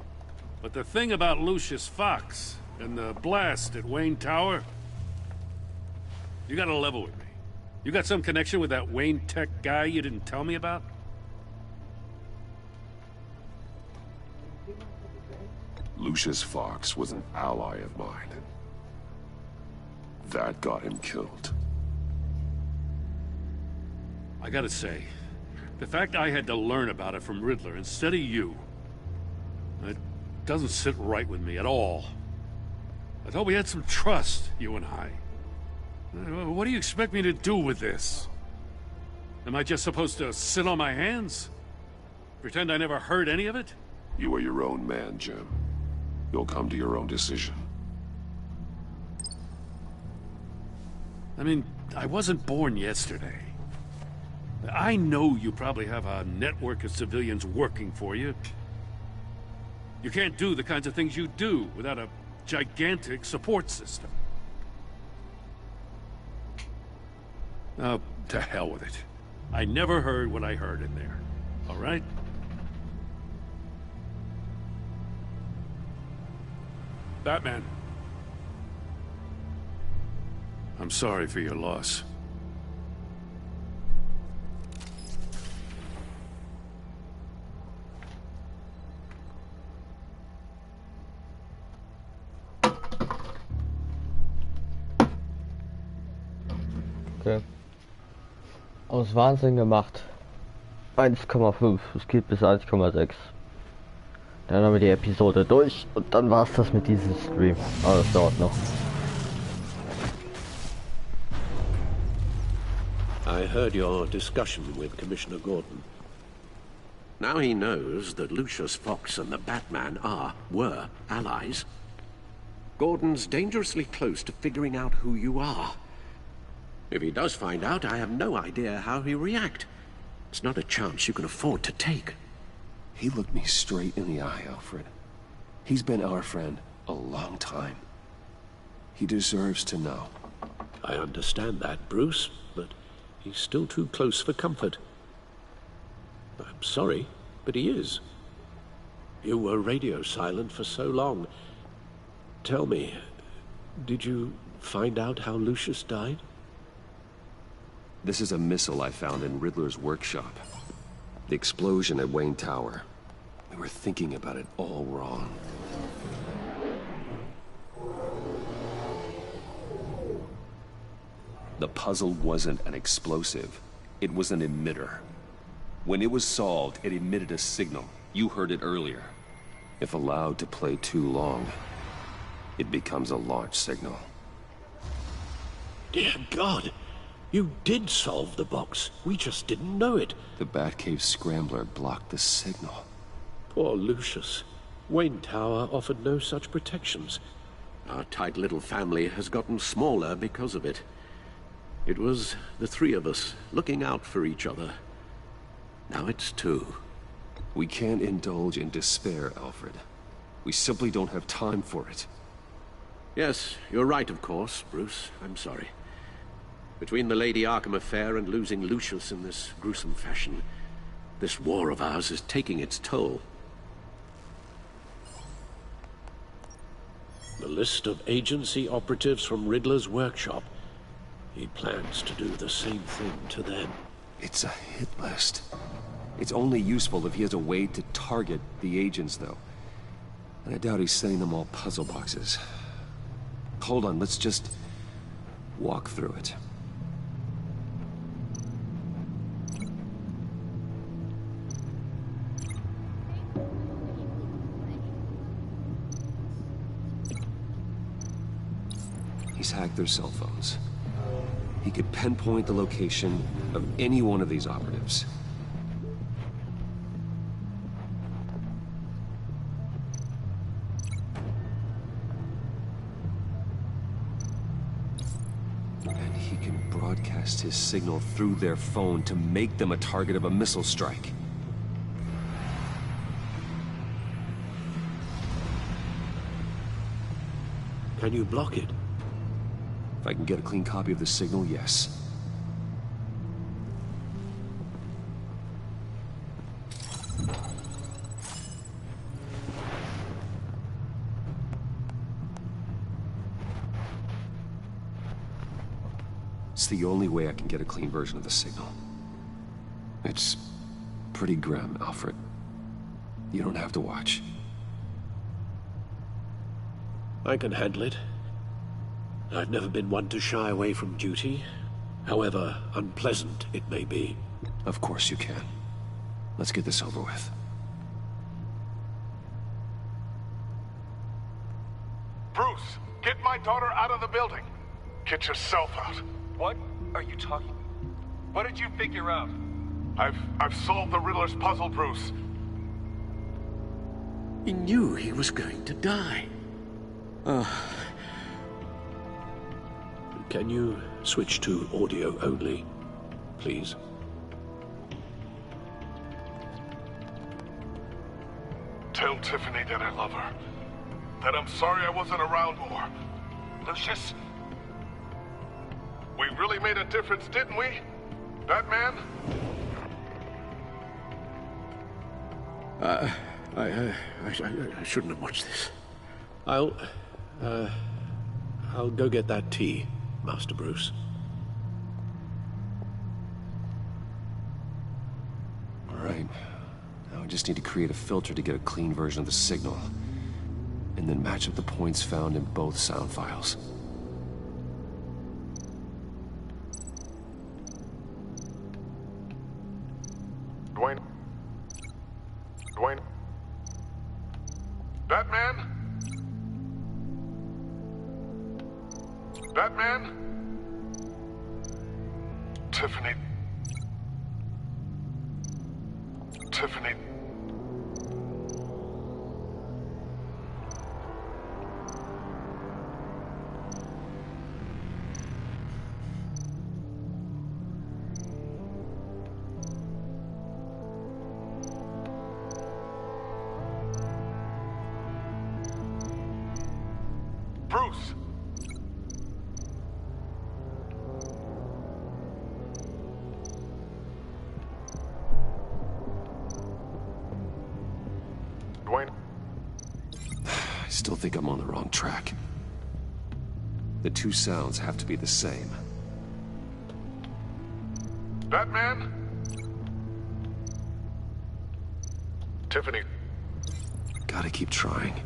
K: But the thing about Lucius Fox and the blast at Wayne Tower, you gotta level with me. You got some connection with that Wayne Tech guy you didn't tell me about?
D: Lucius Fox was an ally of mine. That got him killed.
K: I gotta say, the fact I had to learn about it from Riddler instead of you, it doesn't sit right with me at all. I thought we had some trust, you and I. What do you expect me to do with this? Am I just supposed to sit on my hands? Pretend I never heard any of it?
D: You are your own man, Jim. You'll come to your own decision.
K: I mean, I wasn't born yesterday. I know you probably have a network of civilians working for you. You can't do the kinds of things you do without a gigantic support system. Oh, to hell with it. I never heard what I heard in there. All right? Batman. I'm sorry for your loss.
A: Okay. Aus Wahnsinn gemacht. 1,5. Es geht bis 1,6. Dann haben wir die Episode durch und dann war's das mit diesem Stream. Aber das dauert noch.
E: I heard your discussion with Commissioner Gordon. Now he knows that Lucius Fox and the Batman were allies. Gordon's dangerously close to figuring out who you are. If he does find out, I have no idea how he'll react. It's not a chance you can afford to take.
B: He looked me straight in the eye, Alfred. He's been our friend a long time. He deserves to know.
E: I understand that, Bruce, but he's still too close for comfort. I'm sorry, but he is. You were radio silent for so long. Tell me, did you find out how Lucius died?
B: This is a missile I found in Riddler's workshop. The explosion at Wayne Tower. We were thinking about it all wrong. The puzzle wasn't an explosive. It was an emitter. When it was solved, it emitted a signal. You heard it earlier. If allowed to play too long, it becomes a launch signal.
E: Dear God! You did solve the box. We just didn't know it.
B: The Batcave Scrambler blocked the signal.
E: Poor Lucius. Wayne Tower offered no such protections. Our tight little family has gotten smaller because of it. It was the three of us looking out for each other. Now it's two.
B: We can't indulge in despair, Alfred. We simply don't have time for it.
E: Yes, you're right, of course, Bruce. I'm sorry. Between the Lady Arkham affair and losing Lucius in this gruesome fashion, this war of ours is taking its toll. The list of agency operatives from Riddler's workshop. He plans to do the same thing to them.
B: It's a hit list. It's only useful if he has a way to target the agents, though. And I doubt he's sending them all puzzle boxes. Hold on, let's just walk through it. He's hacked their cell phones. He could pinpoint the location of any one of these operatives. And he can broadcast his signal through their phone to make them a target of a missile strike.
E: Can you block it?
B: If I can get a clean copy of the signal, yes. It's the only way I can get a clean version of the signal. It's pretty grim, Alfred. You don't have to watch.
E: I can handle it. I've never been one to shy away from duty, however unpleasant it may be.
B: Of course you can. Let's get this over with.
P: Bruce, get my daughter out of the building. Get yourself out.
H: What are you talking? What did you figure out?
P: I've solved the Riddler's puzzle, Bruce.
E: He knew he was going to die. Can you switch to audio only, please?
P: Tell Tiffany that I love her. That I'm sorry I wasn't around more.
H: Lucius?
P: We really made a difference, didn't we? Batman?
E: I shouldn't have watched this. I'll go get that tea, Master Bruce.
B: All right. Now I just need to create a filter to get a clean version of the signal. And then match up the points found in both sound files.
P: Dwayne. Dwayne. Batman? Batman? Tiffany. Tiffany. Bruce! Dwayne?
B: I still think I'm on the wrong track. The two sounds have to be the same.
P: Batman? Tiffany.
B: Gotta keep trying.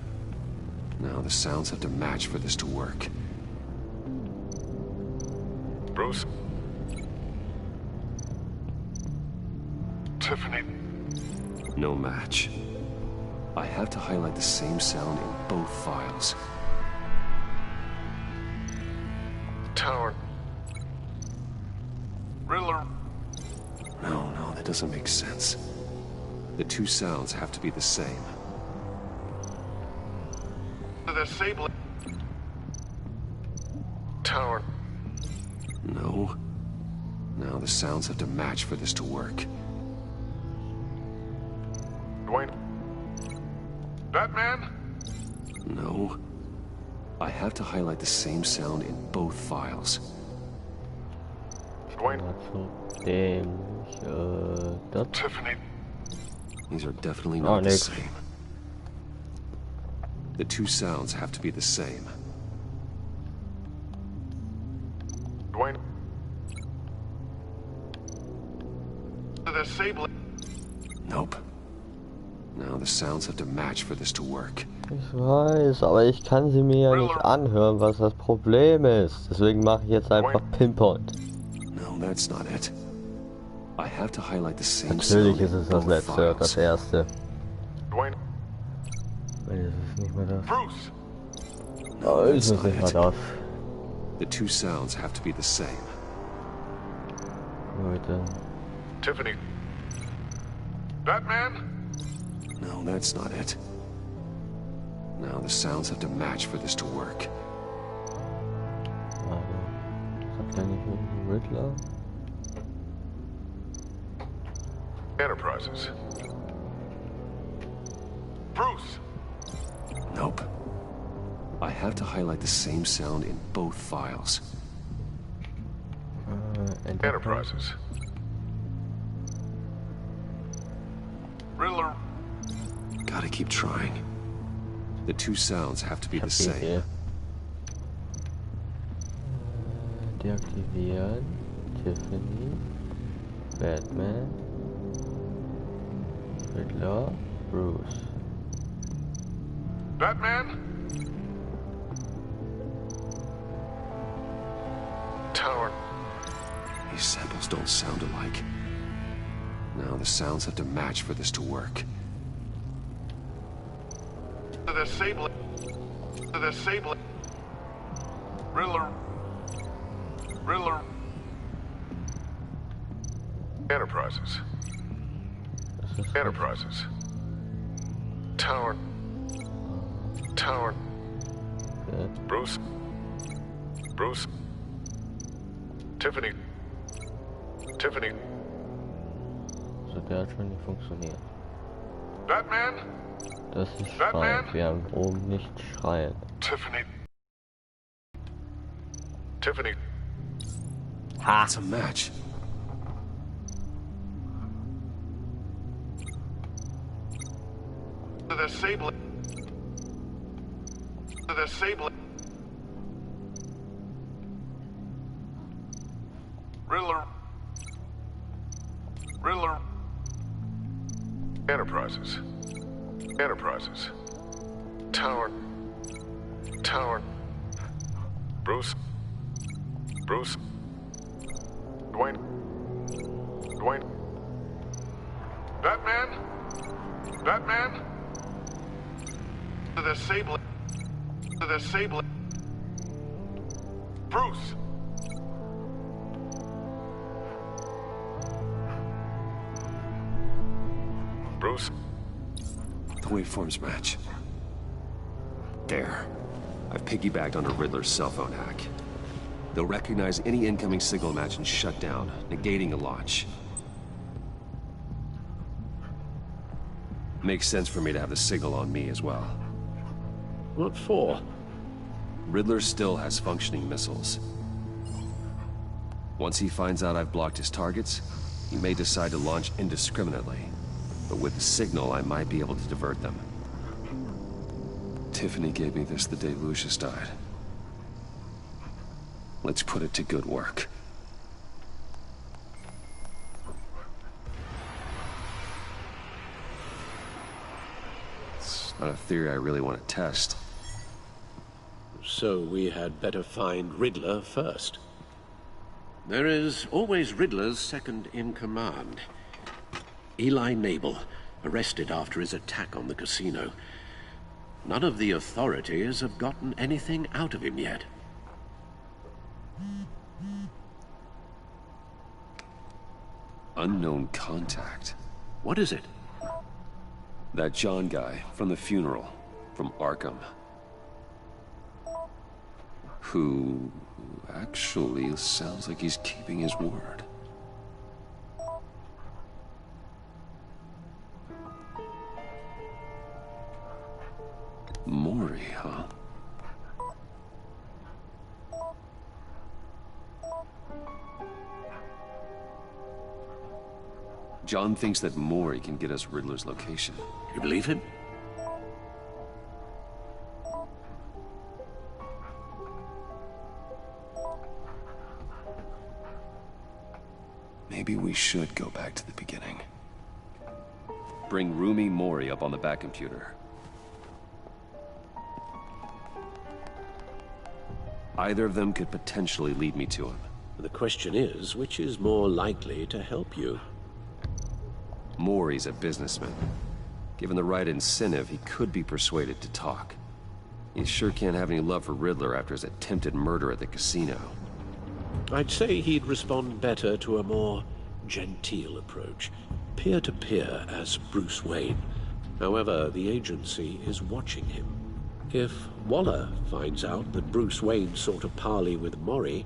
B: Now the sounds have to match for this to work.
P: Bruce? Tiffany.
B: No match. I have to highlight the same sound in both files.
P: Tower. Riddler.
B: No, that doesn't make sense. The two sounds have to be the same.
P: The Sable. Tower.
B: No. Now the sounds have to match for this to work.
P: Dwayne. Batman?
B: No. I have to highlight the same sound in both files.
P: Dwayne.
A: Dort.
P: Tiffany.
B: These are definitely not the same. The two sounds have to be the same.
P: Dwayne. The Sable.
B: Nope. Now the sounds have to match for this to work.
A: Ich weiß, aber ich kann sie mir ja nicht anhören, was das Problem ist. Deswegen mache ich jetzt einfach Pinpoint.
B: No, that's not it. I have to highlight the same
A: Natürlich
B: sound
A: ist es das letzte, das erste.
P: Dwayne.
A: Ist es nicht mehr das?
P: Bruce.
B: No,
A: ist
B: that's
A: es
B: not
A: nicht mehr
B: it.
A: das.
B: The two sounds have to be the same.
A: Leute.
P: Tiffany. Batman?
B: No, that's not it. Now the sounds have to match for this to work.
A: Sagt er nicht irgendwie Riddler?
P: Enterprises. Bruce.
B: Nope. I have to highlight the same sound in both files.
P: Enterprises. Riddler.
B: Gotta keep trying. The two sounds have to be the same.
A: Deaktivieren. Tiffany. Batman. Riddler. Bruce.
P: Batman? Tower.
B: These samples don't sound alike. Now the sounds have to match for this to work.
P: The Sable. The Sable. Riddler. Riddler. Enterprises. Enterprises. Tower. Tower. Bruce. Bruce. Tiffany. Tiffany.
A: So, der hat schon nicht funktioniert.
P: Batman?
A: Das ist Schreien. Wir haben oben nicht Schreien.
P: Tiffany. Tiffany.
A: Ha!
B: It's a match.
P: The Sable. The Sable. Riddler. Riddler. Enterprises. Enterprises. Tower. Tower. Bruce. Bruce. Dwayne. Dwayne. Batman? Batman? The Sable. The Sable. Bruce! Bruce?
B: The waveforms match. There. I've piggybacked onto Riddler's cell phone hack. They'll recognize any incoming signal match and shut down, negating a launch. Makes sense for me to have the signal on me as well.
E: What for?
B: Riddler still has functioning missiles. Once he finds out I've blocked his targets, he may decide to launch indiscriminately. But with the signal, I might be able to divert them. Tiffany gave me this the day Lucius died. Let's put it to good work. It's not a theory I really want to test.
E: So we had better find Riddler first. There is always Riddler's second-in-command. Eli Nabel, arrested after his attack on the casino. None of the authorities have gotten anything out of him yet.
B: Unknown contact.
E: What is it?
B: That John guy from the funeral, from Arkham. Who actually sounds like he's keeping his word. Mori, huh? John thinks that Mori can get us Riddler's location.
E: You believe him?
B: Maybe we should go back to the beginning. Bring Rumi Mori up on the back computer. Either of them could potentially lead me to him.
E: The question is, which is more likely to help you?
B: Mori's a businessman. Given the right incentive, he could be persuaded to talk. He sure can't have any love for Riddler after his attempted murder at the casino.
E: I'd say he'd respond better to a more genteel approach, peer-to-peer as Bruce Wayne. However, the agency is watching him. If Waller finds out that Bruce Wayne sought a parley with Mori,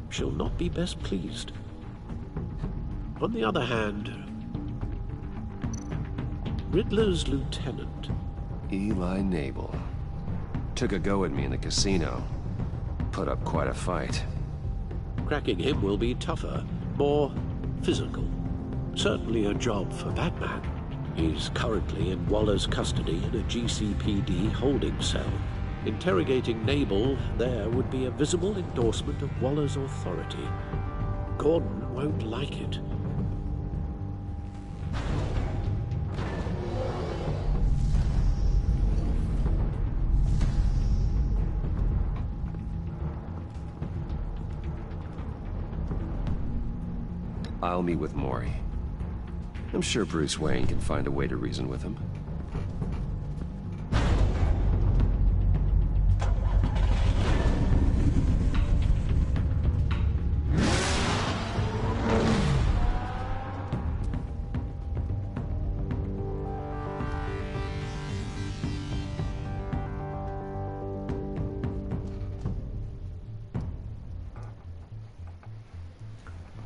E: she'll not be best pleased. On the other hand, Riddler's lieutenant,
B: Eli Nabel, took a go at me in the casino. Put up quite a fight.
E: Cracking him will be tougher, more physical. Certainly a job for Batman. He's currently in Waller's custody in a GCPD holding cell. Interrogating Nabel there would be a visible endorsement of Waller's authority. Gordon won't like it.
B: I'll meet with Mori. I'm sure Bruce Wayne can find a way to reason with him.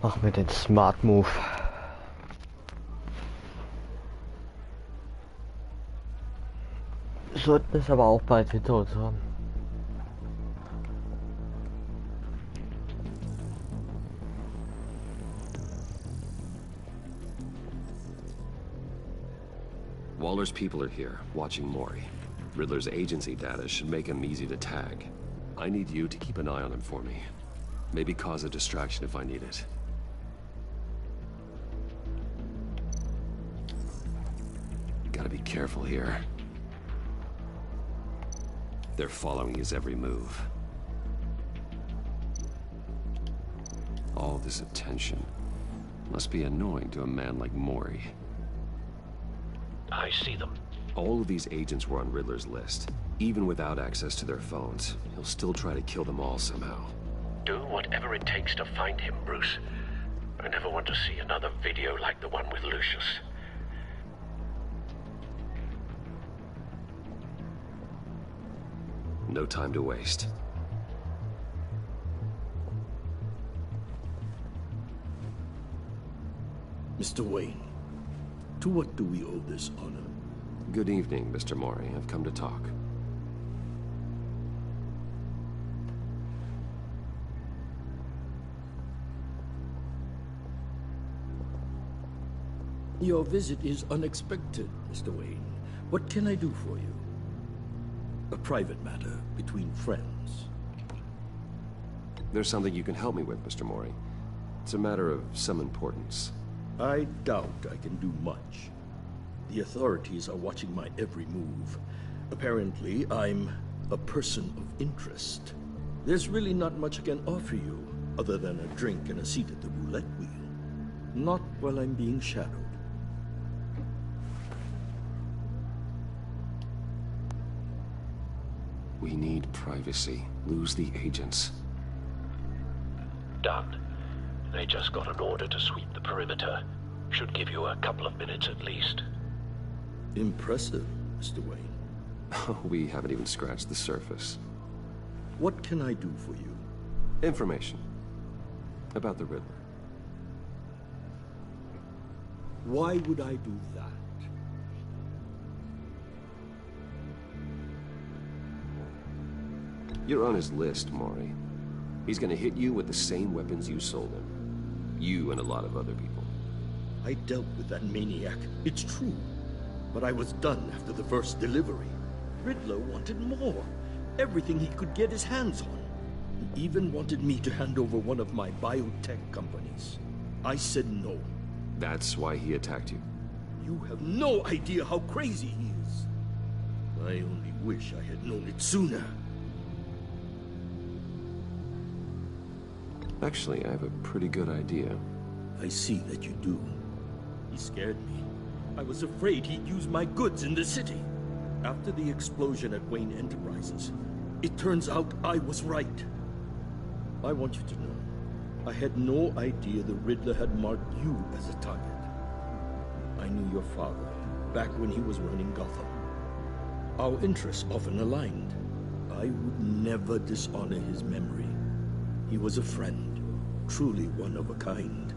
A: Mach mir den Smart Move. Sollten es aber auch bald hinter uns haben.
B: Waller's people are here, watching Mori. Riddler's agency data should make him easy to tag. I need you to keep an eye on him for me. Maybe cause a distraction if I need it. Gotta be careful here. They're following his every move. All this attention must be annoying to a man like Mori.
E: I see them.
B: All of these agents were on Riddler's list. Even without access to their phones, he'll still try to kill them all somehow.
E: Do whatever it takes to find him, Bruce. I never want to see another video like the one with Lucius.
B: No time to waste.
L: Mr. Wayne, to what do we owe this honor?
B: Good evening, Mr. Mori. I've come to talk.
L: Your visit is unexpected, Mr. Wayne. What can I do for you? A private matter between friends.
B: There's something you can help me with, Mr. Mori. It's a matter of some importance.
L: I doubt I can do much. The authorities are watching my every move. Apparently, I'm a person of interest. There's really not much I can offer you, other than a drink and a seat at the roulette wheel. Not while I'm being shadowed.
B: We need privacy. Lose the agents.
E: Done. They just got an order to sweep the perimeter. Should give you a couple of minutes at least.
L: Impressive, Mr. Wayne.
B: We haven't even scratched the surface.
L: What can I do for you?
B: Information. About the Riddler.
L: Why would I do that?
B: You're on his list, Mori. He's gonna hit you with the same weapons you sold him. You and a lot of other people.
L: I dealt with that maniac, it's true. But I was done after the first delivery. Riddler wanted more. Everything he could get his hands on. He even wanted me to hand over one of my biotech companies. I said no.
B: That's why he attacked you?
L: You have no idea how crazy he is. I only wish I had known it sooner.
B: Actually, I have a pretty good idea.
L: I see that you do. He scared me. I was afraid he'd use my goods in the city. After the explosion at Wayne Enterprises, it turns out I was right. I want you to know, I had no idea the Riddler had marked you as a target. I knew your father, back when he was running Gotham. Our interests often aligned. I would never dishonor his memory. He was a friend, truly one of a kind.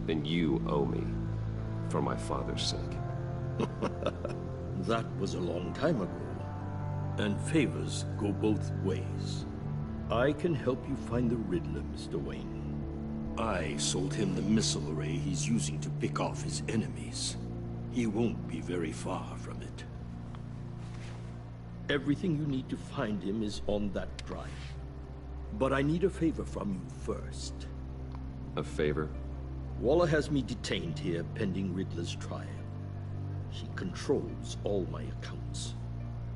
B: Then you owe me, for my father's sake.
L: That was a long time ago. And favors go both ways. I can help you find the Riddler, Mr. Wayne. I sold him the missile array he's using to pick off his enemies. He won't be very far from it. Everything you need to find him is on that drive. But I need a favor from you first.
B: A favor?
L: Waller has me detained here pending Riddler's trial. She controls all my accounts.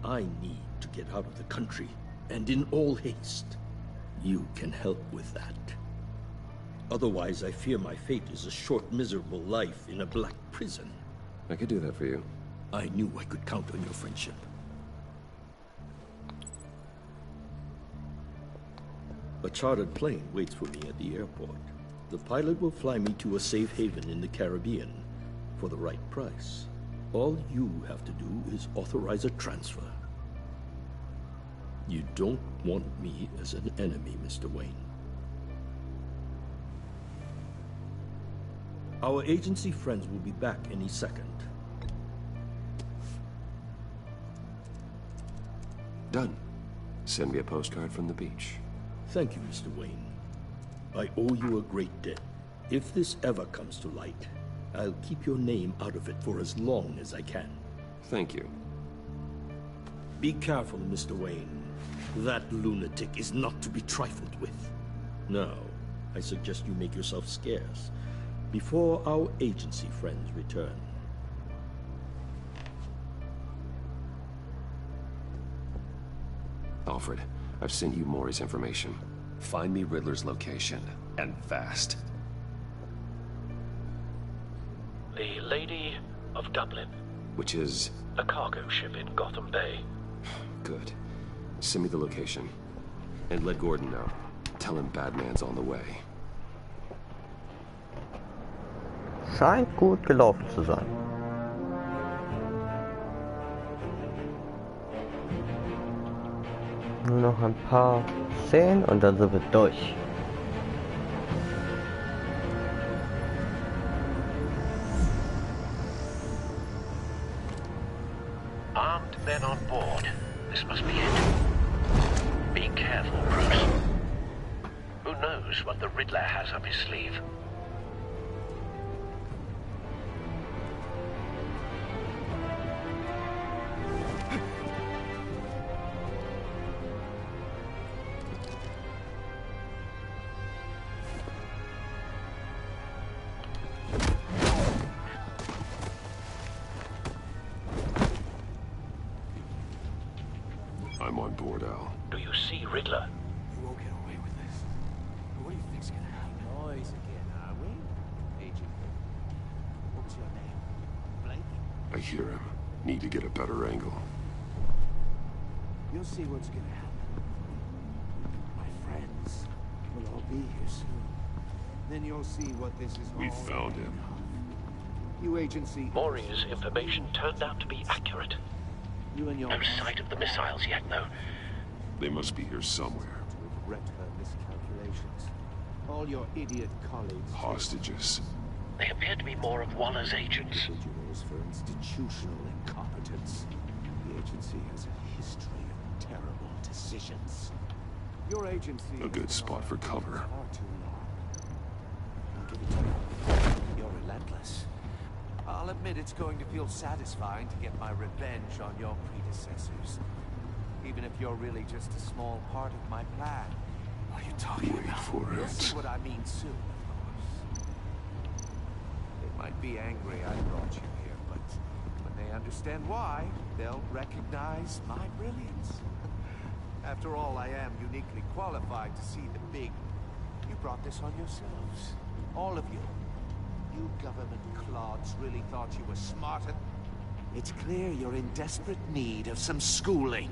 L: I need to get out of the country, and in all haste. You can help with that. Otherwise, I fear my fate is a short, miserable life in a black prison.
B: I could do that for you.
L: I knew I could count on your friendship. A chartered plane waits for me at the airport. The pilot will fly me to a safe haven in the Caribbean for the right price. All you have to do is authorize a transfer. You don't want me as an enemy, Mr. Wayne. Our agency friends will be back any second.
B: Done. Send me a postcard from the beach.
L: Thank you, Mr. Wayne. I owe you a great debt. If this ever comes to light, I'll keep your name out of it for as long as I can.
B: Thank you.
L: Be careful, Mr. Wayne. That lunatic is not to be trifled with. Now, I suggest you make yourself scarce before our agency friends return.
B: Alfred, I've sent you Mori's information. Find me Riddler's location, and fast.
E: The Lady of Dublin.
B: Which is?
E: A cargo ship in Gotham Bay.
B: Good. Send me the location. And let Gordon know. Tell him Batman's on the way.
A: Scheint gut gelaufen zu sein. Nur noch ein paar Szenen und dann sind wir durch.
E: Armed men on board. This must be it. Be careful, Bruce. Who knows what the Riddler has up his sleeve?
B: I'm on board, Al.
E: Do you see Riddler?
R: You won't get away with this. What do you think's gonna happen?
J: Noise again, are we? Agent. What's your name? Blake?
B: I hear him. Need to get a better angle.
J: You'll see what's gonna happen. My friends will all be here soon. Then you'll see what this is
B: We
J: all
B: found him.
J: You agency.
E: Maury's information turned out to be accurate.
J: You and your
E: No sight of the missiles yet, though.
B: They must be here somewhere.
J: to regret her miscalculations. All your idiot colleagues.
B: Hostages.
E: They appear to be more of Waller's agents.
J: Individuals for institutional incompetence. The agency has a history of terrible decisions. Your agency.
B: A good spot for cover.
J: Far too long. I'll give it to you. You're relentless. I'll admit it's going to feel satisfying to get my revenge on your predecessors. Even if you're really just a small part of my plan.
R: What are you talking about?
B: For
J: You'll
B: it.
J: see what I mean soon, of course. They might be angry I brought you here, but when they understand why, they'll recognize my brilliance. After all, I am uniquely qualified to see the big. You brought this on yourselves. All of you. You government clods really thought you were smarter. It's clear you're in desperate need of some schooling.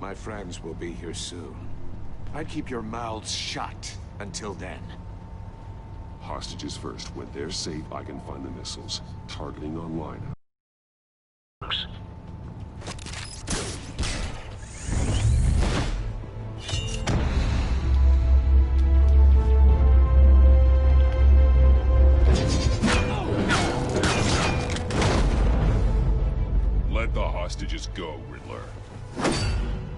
J: My friends will be here soon. I'd keep your mouths shut until then.
B: Hostages first. When they're safe, I can find the missiles. Targeting online.
E: Bruce.
B: Let the hostages go, Riddler.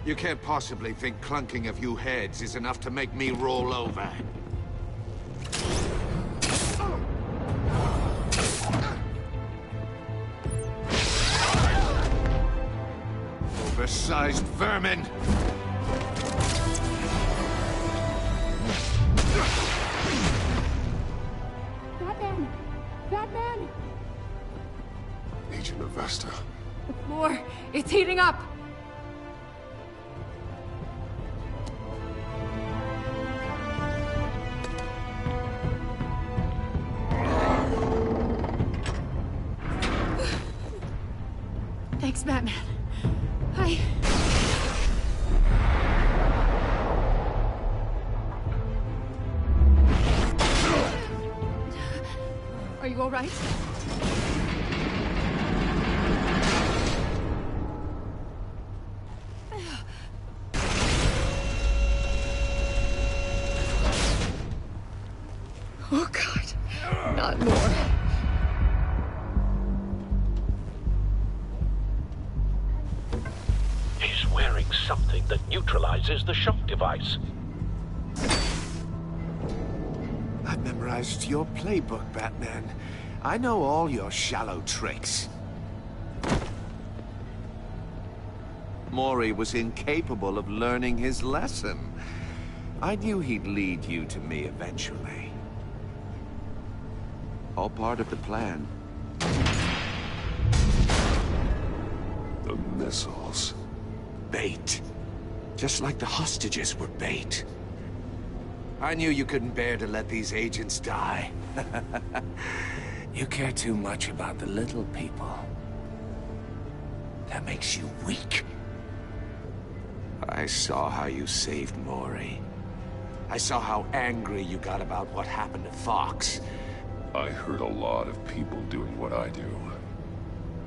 J: You can't possibly think clunking a few heads is enough to make me roll over. Oversized vermin!
M: Batman! Batman!
B: Agent Avesta.
M: The floor, it's heating up! Thanks, Batman. Are you all right? Oh, God. Not more.
E: He's wearing something that neutralizes the shock device.
J: I've memorized your playbook, Batman. I know all your shallow tricks. Maury was incapable of learning his lesson. I knew he'd lead you to me eventually. All part of the plan.
B: The missiles.
J: Bait. Just like the hostages were bait. I knew you couldn't bear to let these agents die. You care too much about the little people. That makes you weak. I saw how you saved Maury. I saw how angry you got about what happened to Fox.
D: I heard a lot of people doing what I do.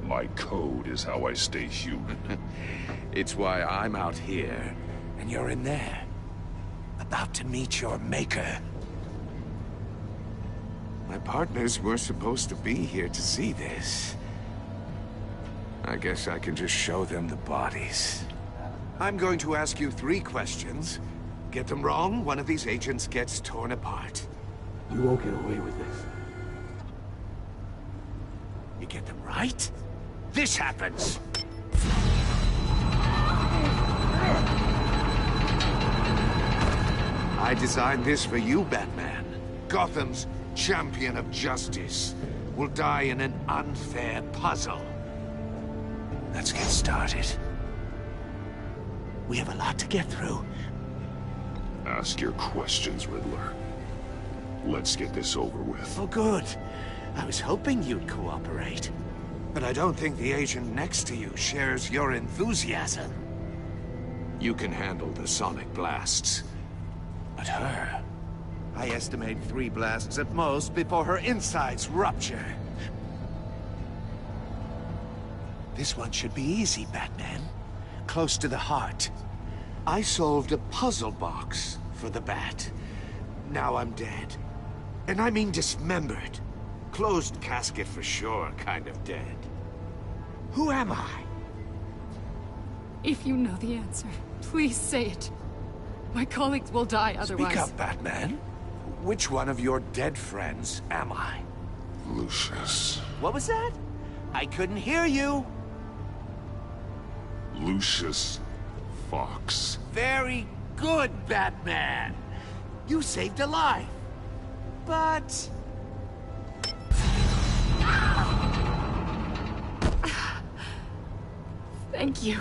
D: My code is how I stay human.
J: It's why I'm out here, and you're in there. About to meet your maker. My partners were supposed to be here to see this. I guess I can just show them the bodies. I'm going to ask you 3 questions. Get them wrong, one of these agents gets torn apart.
R: You won't get away with this.
J: You get them right, this happens. I designed this for you, Batman. Gotham's champion of justice will die in an unfair puzzle. Let's get started. We have a lot to get through.
D: Ask your questions, Riddler. Let's get this over with.
J: Oh, good. I was hoping you'd cooperate. But I don't think the agent next to you shares your enthusiasm. You can handle the sonic blasts. But her... I estimate 3 blasts at most before her insides rupture. This one should be easy, Batman. Close to the heart. I solved a puzzle box for the Bat. Now I'm dead. And I mean dismembered. Closed casket for sure, kind of dead. Who am I?
M: If you know the answer, please say it. My colleagues will die otherwise.
J: Speak up, Batman. Which one of your dead friends am I?
D: Lucius.
J: What was that? I couldn't hear you.
D: Lucius Fox.
J: Very good, Batman. You saved a life. But...
M: Thank you.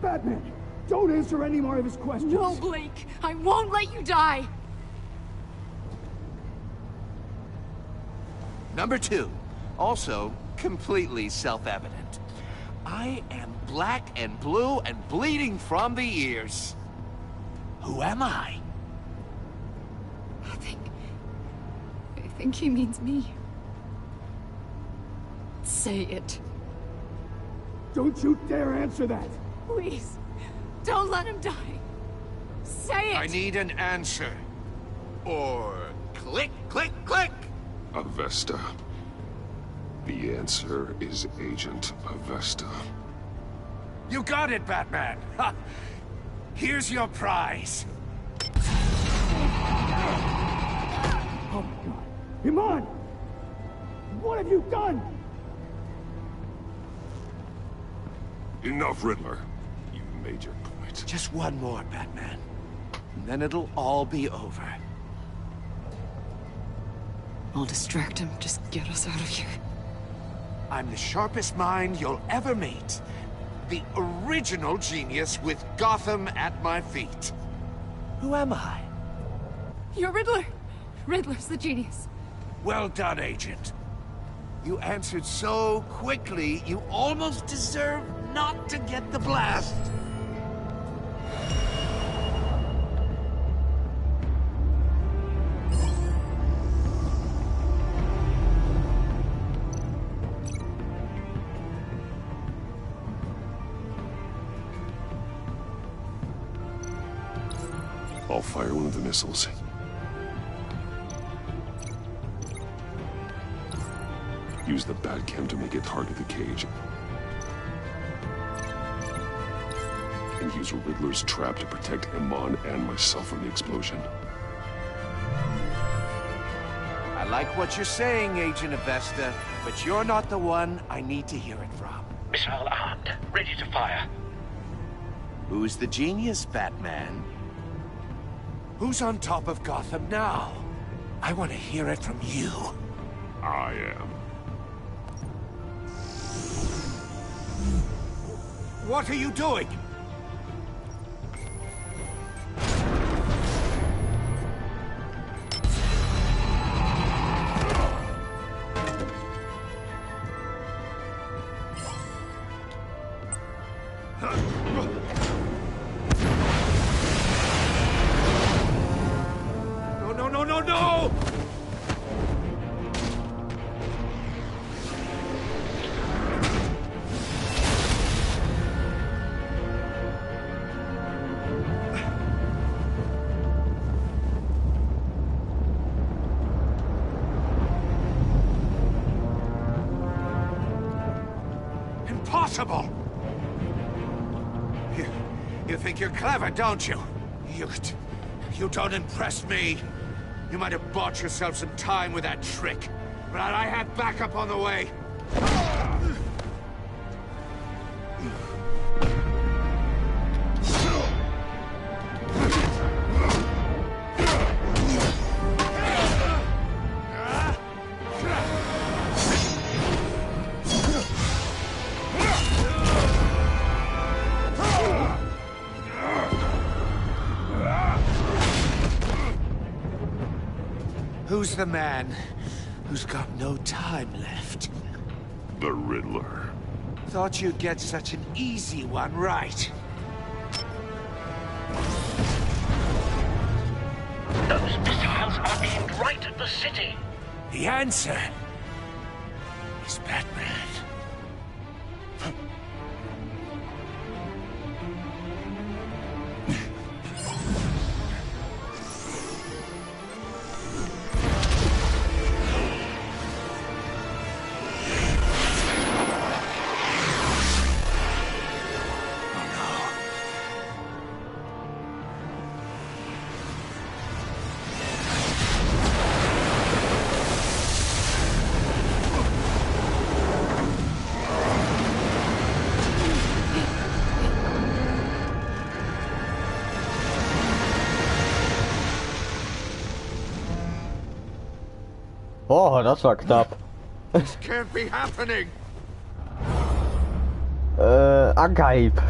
R: Batman, don't answer any more of his questions.
M: No, Blake. I won't let you die.
J: Number 2. Also, completely self-evident. I am black and blue and bleeding from the ears. Who am I?
M: I think he means me. Say it.
R: Don't you dare answer that!
M: Please, don't let him die. Say it!
J: I need an answer. Or click, click, click!
D: Avesta. The answer is Agent Avesta.
J: You got it, Batman! Ha. Here's your prize.
R: Oh my God! Iman! What have you done?
D: Enough, Riddler. You've made your point.
J: Just one more, Batman. And then it'll all be over.
M: I'll distract him. Just get us out of here.
J: I'm the sharpest mind you'll ever meet. The original genius with Gotham at my feet. Who am I?
M: You're Riddler. Riddler's the genius.
J: Well done, Agent. You answered so quickly, you almost deserve not to get the blast.
D: I'll fire one of the missiles. Use the Batcam to make it target the cage. And use Riddler's trap to protect Iman and myself from the explosion.
J: I like what you're saying, Agent Avesta, but you're not the one I need to hear it from.
U: Missile armed, ready to fire.
J: Who's the genius, Batman? Who's on top of Gotham now? I want to hear it from you.
D: I am.
J: What are you doing? no, no, no, no! Impossible! You think you're clever, don't you? You don't impress me. You might have bought yourself some time with that trick, but I had backup on the way. Who's the man who's got no time left?
D: The Riddler.
J: Thought you'd get such an easy one right.
E: Those missiles are aimed right at the city.
J: The answer is Batman.
A: Oh, das war knapp.
J: This can't be happening.
A: Angeib.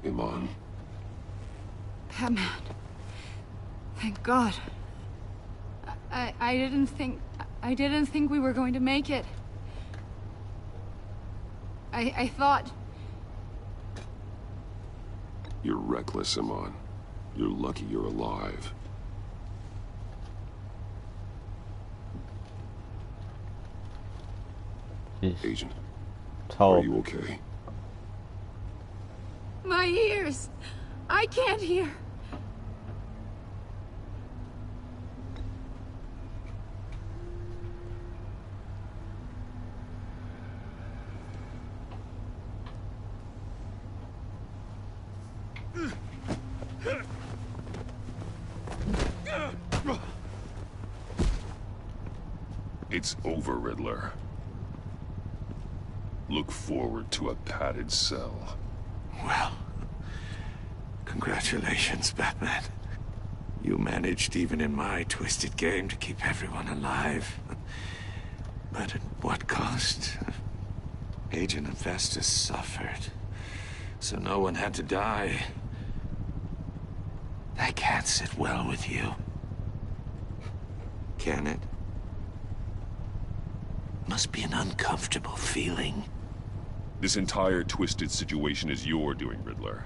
D: Iman.
M: Batman. Thank God. I didn't think we were going to make it. I thought...
D: You're reckless, Iman. You're lucky you're alive. Agent, are you okay?
M: My ears! I can't hear!
D: It's over, Riddler. Look forward to a padded cell.
J: Well, congratulations, Batman. You managed, even in my twisted game, to keep everyone alive. But at what cost? Agent Hephaestus suffered, so no one had to die. That can't sit well with you. Can it? Must be an uncomfortable feeling.
D: This entire twisted situation is your doing, Riddler.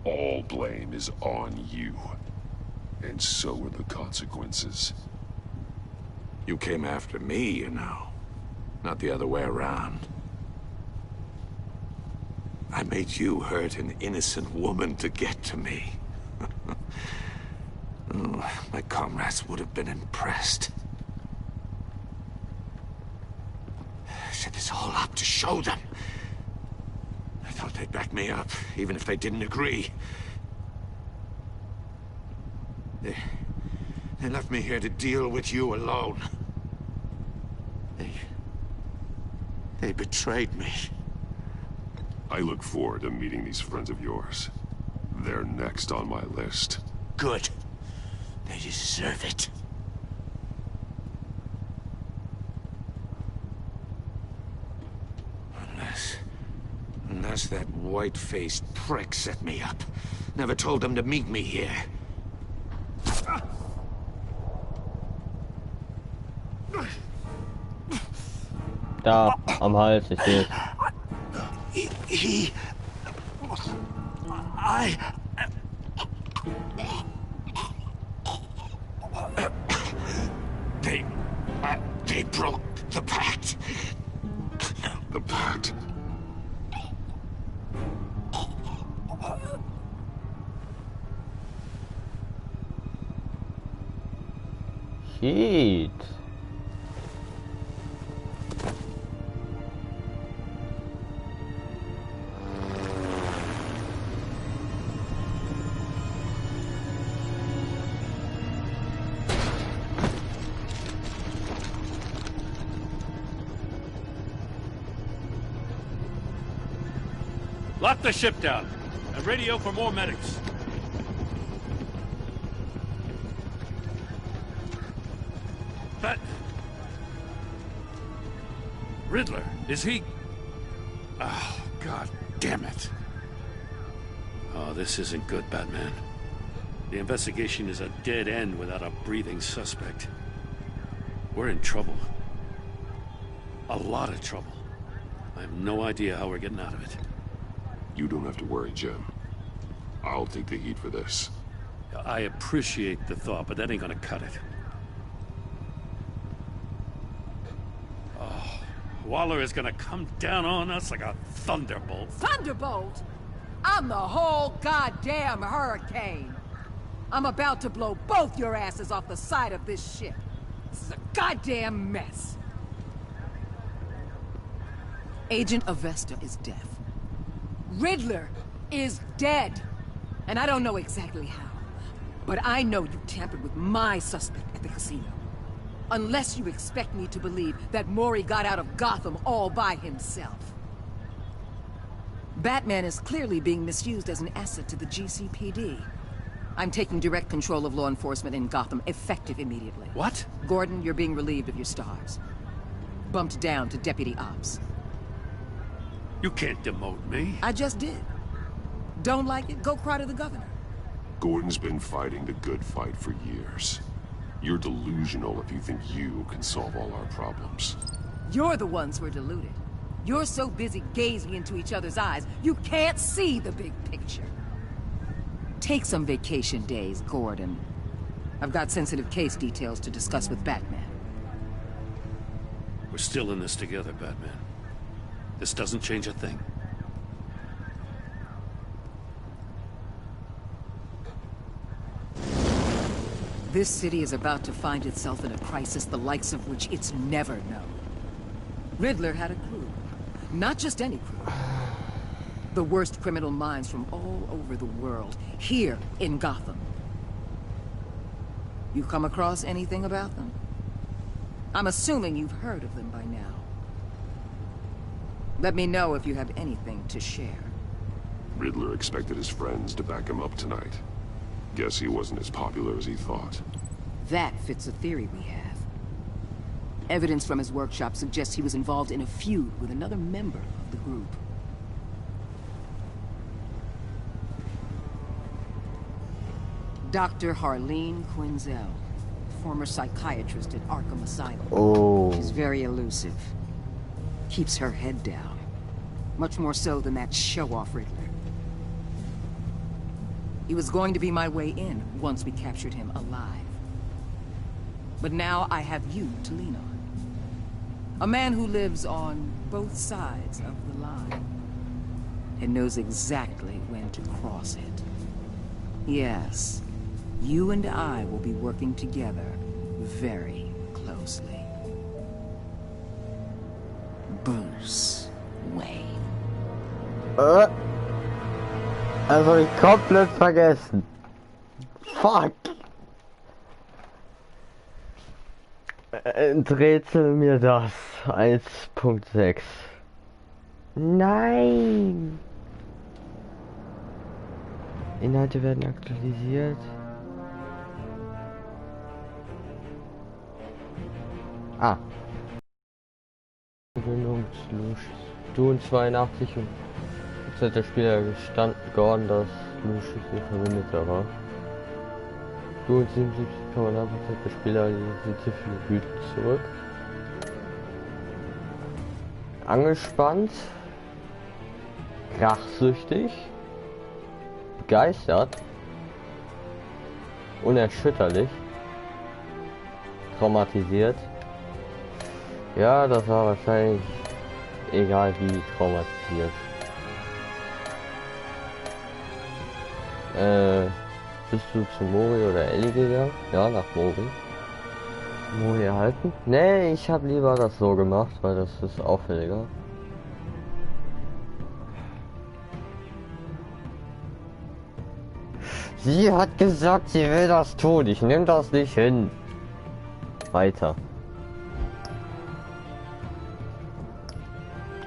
D: All blame is on you. And so are the consequences.
J: You came after me, you know. Not the other way around. I made you hurt an innocent woman to get to me. Oh, my comrades would have been impressed. I set this all up to show them. I thought they'd back me up, even if they didn't agree. They left me here to deal with you alone. They betrayed me.
D: I look forward to meeting these friends of yours. They're next on my list.
J: Good. They deserve it.
N: because that white-faced prick set me up. Never told them to meet me here.
A: Da, am Hals, ich sehe es.
N: They broke the pact.
D: The pact?
A: Shit.
K: Lock the ship down and radio for more medics. But Riddler, is he? Oh, God damn it. Oh, this isn't good, Batman. The investigation is a dead end without a breathing suspect. We're in trouble. A lot of trouble. I have no idea how we're getting out of it.
D: You don't have to worry, Jim. I'll take the heat for this.
K: I appreciate the thought, but that ain't gonna cut it. Oh, Waller is gonna come down on us like a thunderbolt.
Q: Thunderbolt? I'm the whole goddamn hurricane. I'm about to blow both your asses off the side of this ship. This is a goddamn mess. Agent Avesta is deaf. Riddler is dead. And I don't know exactly how. But I know you tampered with my suspect at the casino. Unless you expect me to believe that Mori got out of Gotham all by himself. Batman is clearly being misused as an asset to the GCPD. I'm taking direct control of law enforcement in Gotham, effective immediately.
K: What?
Q: Gordon, you're being relieved of your stars. Bumped down to Deputy Ops.
K: You can't demote me.
Q: I just did. Don't like it? Go cry to the governor.
D: Gordon's been fighting the good fight for years. You're delusional if you think you can solve all our problems.
Q: You're the ones who are deluded. You're so busy gazing into each other's eyes, you can't see the big picture. Take some vacation days, Gordon. I've got sensitive case details to discuss with Batman.
K: We're still in this together, Batman. This doesn't change a thing.
Q: This city is about to find itself in a crisis the likes of which it's never known. Riddler had a crew. Not just any crew. The worst criminal minds from all over the world, here in Gotham. You come across anything about them? I'm assuming you've heard of them by now. Let me know if you have anything to share.
D: Riddler expected his friends to back him up tonight. Guess he wasn't as popular as he thought.
Q: That fits a theory we have. Evidence from his workshop suggests he was involved in a feud with another member of the group. Dr. Harleen Quinzel, former psychiatrist at Arkham Asylum.
A: Oh.
Q: She's very elusive. Keeps her head down. Much more so than that show-off Riddler. He was going to be my way in once we captured him alive. But now I have you to lean on. A man who lives on both sides of the line. And knows exactly when to cross it. Yes, you and I will be working together very closely. Bruce Wayne.
A: Also ich komplett vergessen. Fuck. Rätsel mir das. 1.6. Nein. Inhalte werden aktualisiert. Ah. Verbindung zwischen 82 und hat der Spieler gestanden, dass Lucius ihr Verbündeter war. Du und 77 kann man einfach der Spieler die Gefühle zurück. Angespannt, rachsüchtig, begeistert, unerschütterlich, traumatisiert. Ja, das war wahrscheinlich egal wie traumatisiert. Bist du zu Mori oder Ellie gegangen? Ja, nach Mori. Mori erhalten? Nee, ich habe lieber das so gemacht, weil das ist auffälliger. Sie hat gesagt, sie will das tun. Ich nehme das nicht hin. Weiter.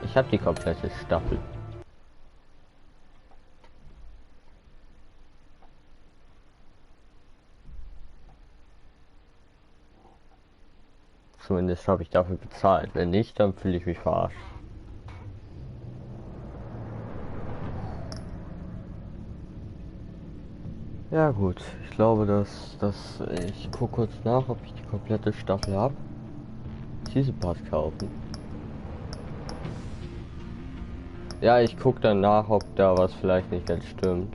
A: Ich habe die komplette Staffel. Zumindest habe ich dafür bezahlt. Wenn nicht, dann fühle ich mich verarscht. Ja gut, ich glaube, dass ich gucke kurz nach, ob ich die komplette Staffel habe. Season Pass kaufen. Ja, ich gucke dann nach, ob da was vielleicht nicht ganz stimmt.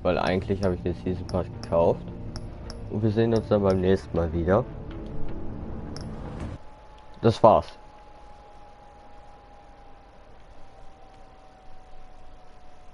A: Weil eigentlich habe ich den Season Pass gekauft. Und wir sehen uns dann beim nächsten Mal wieder. Das war's.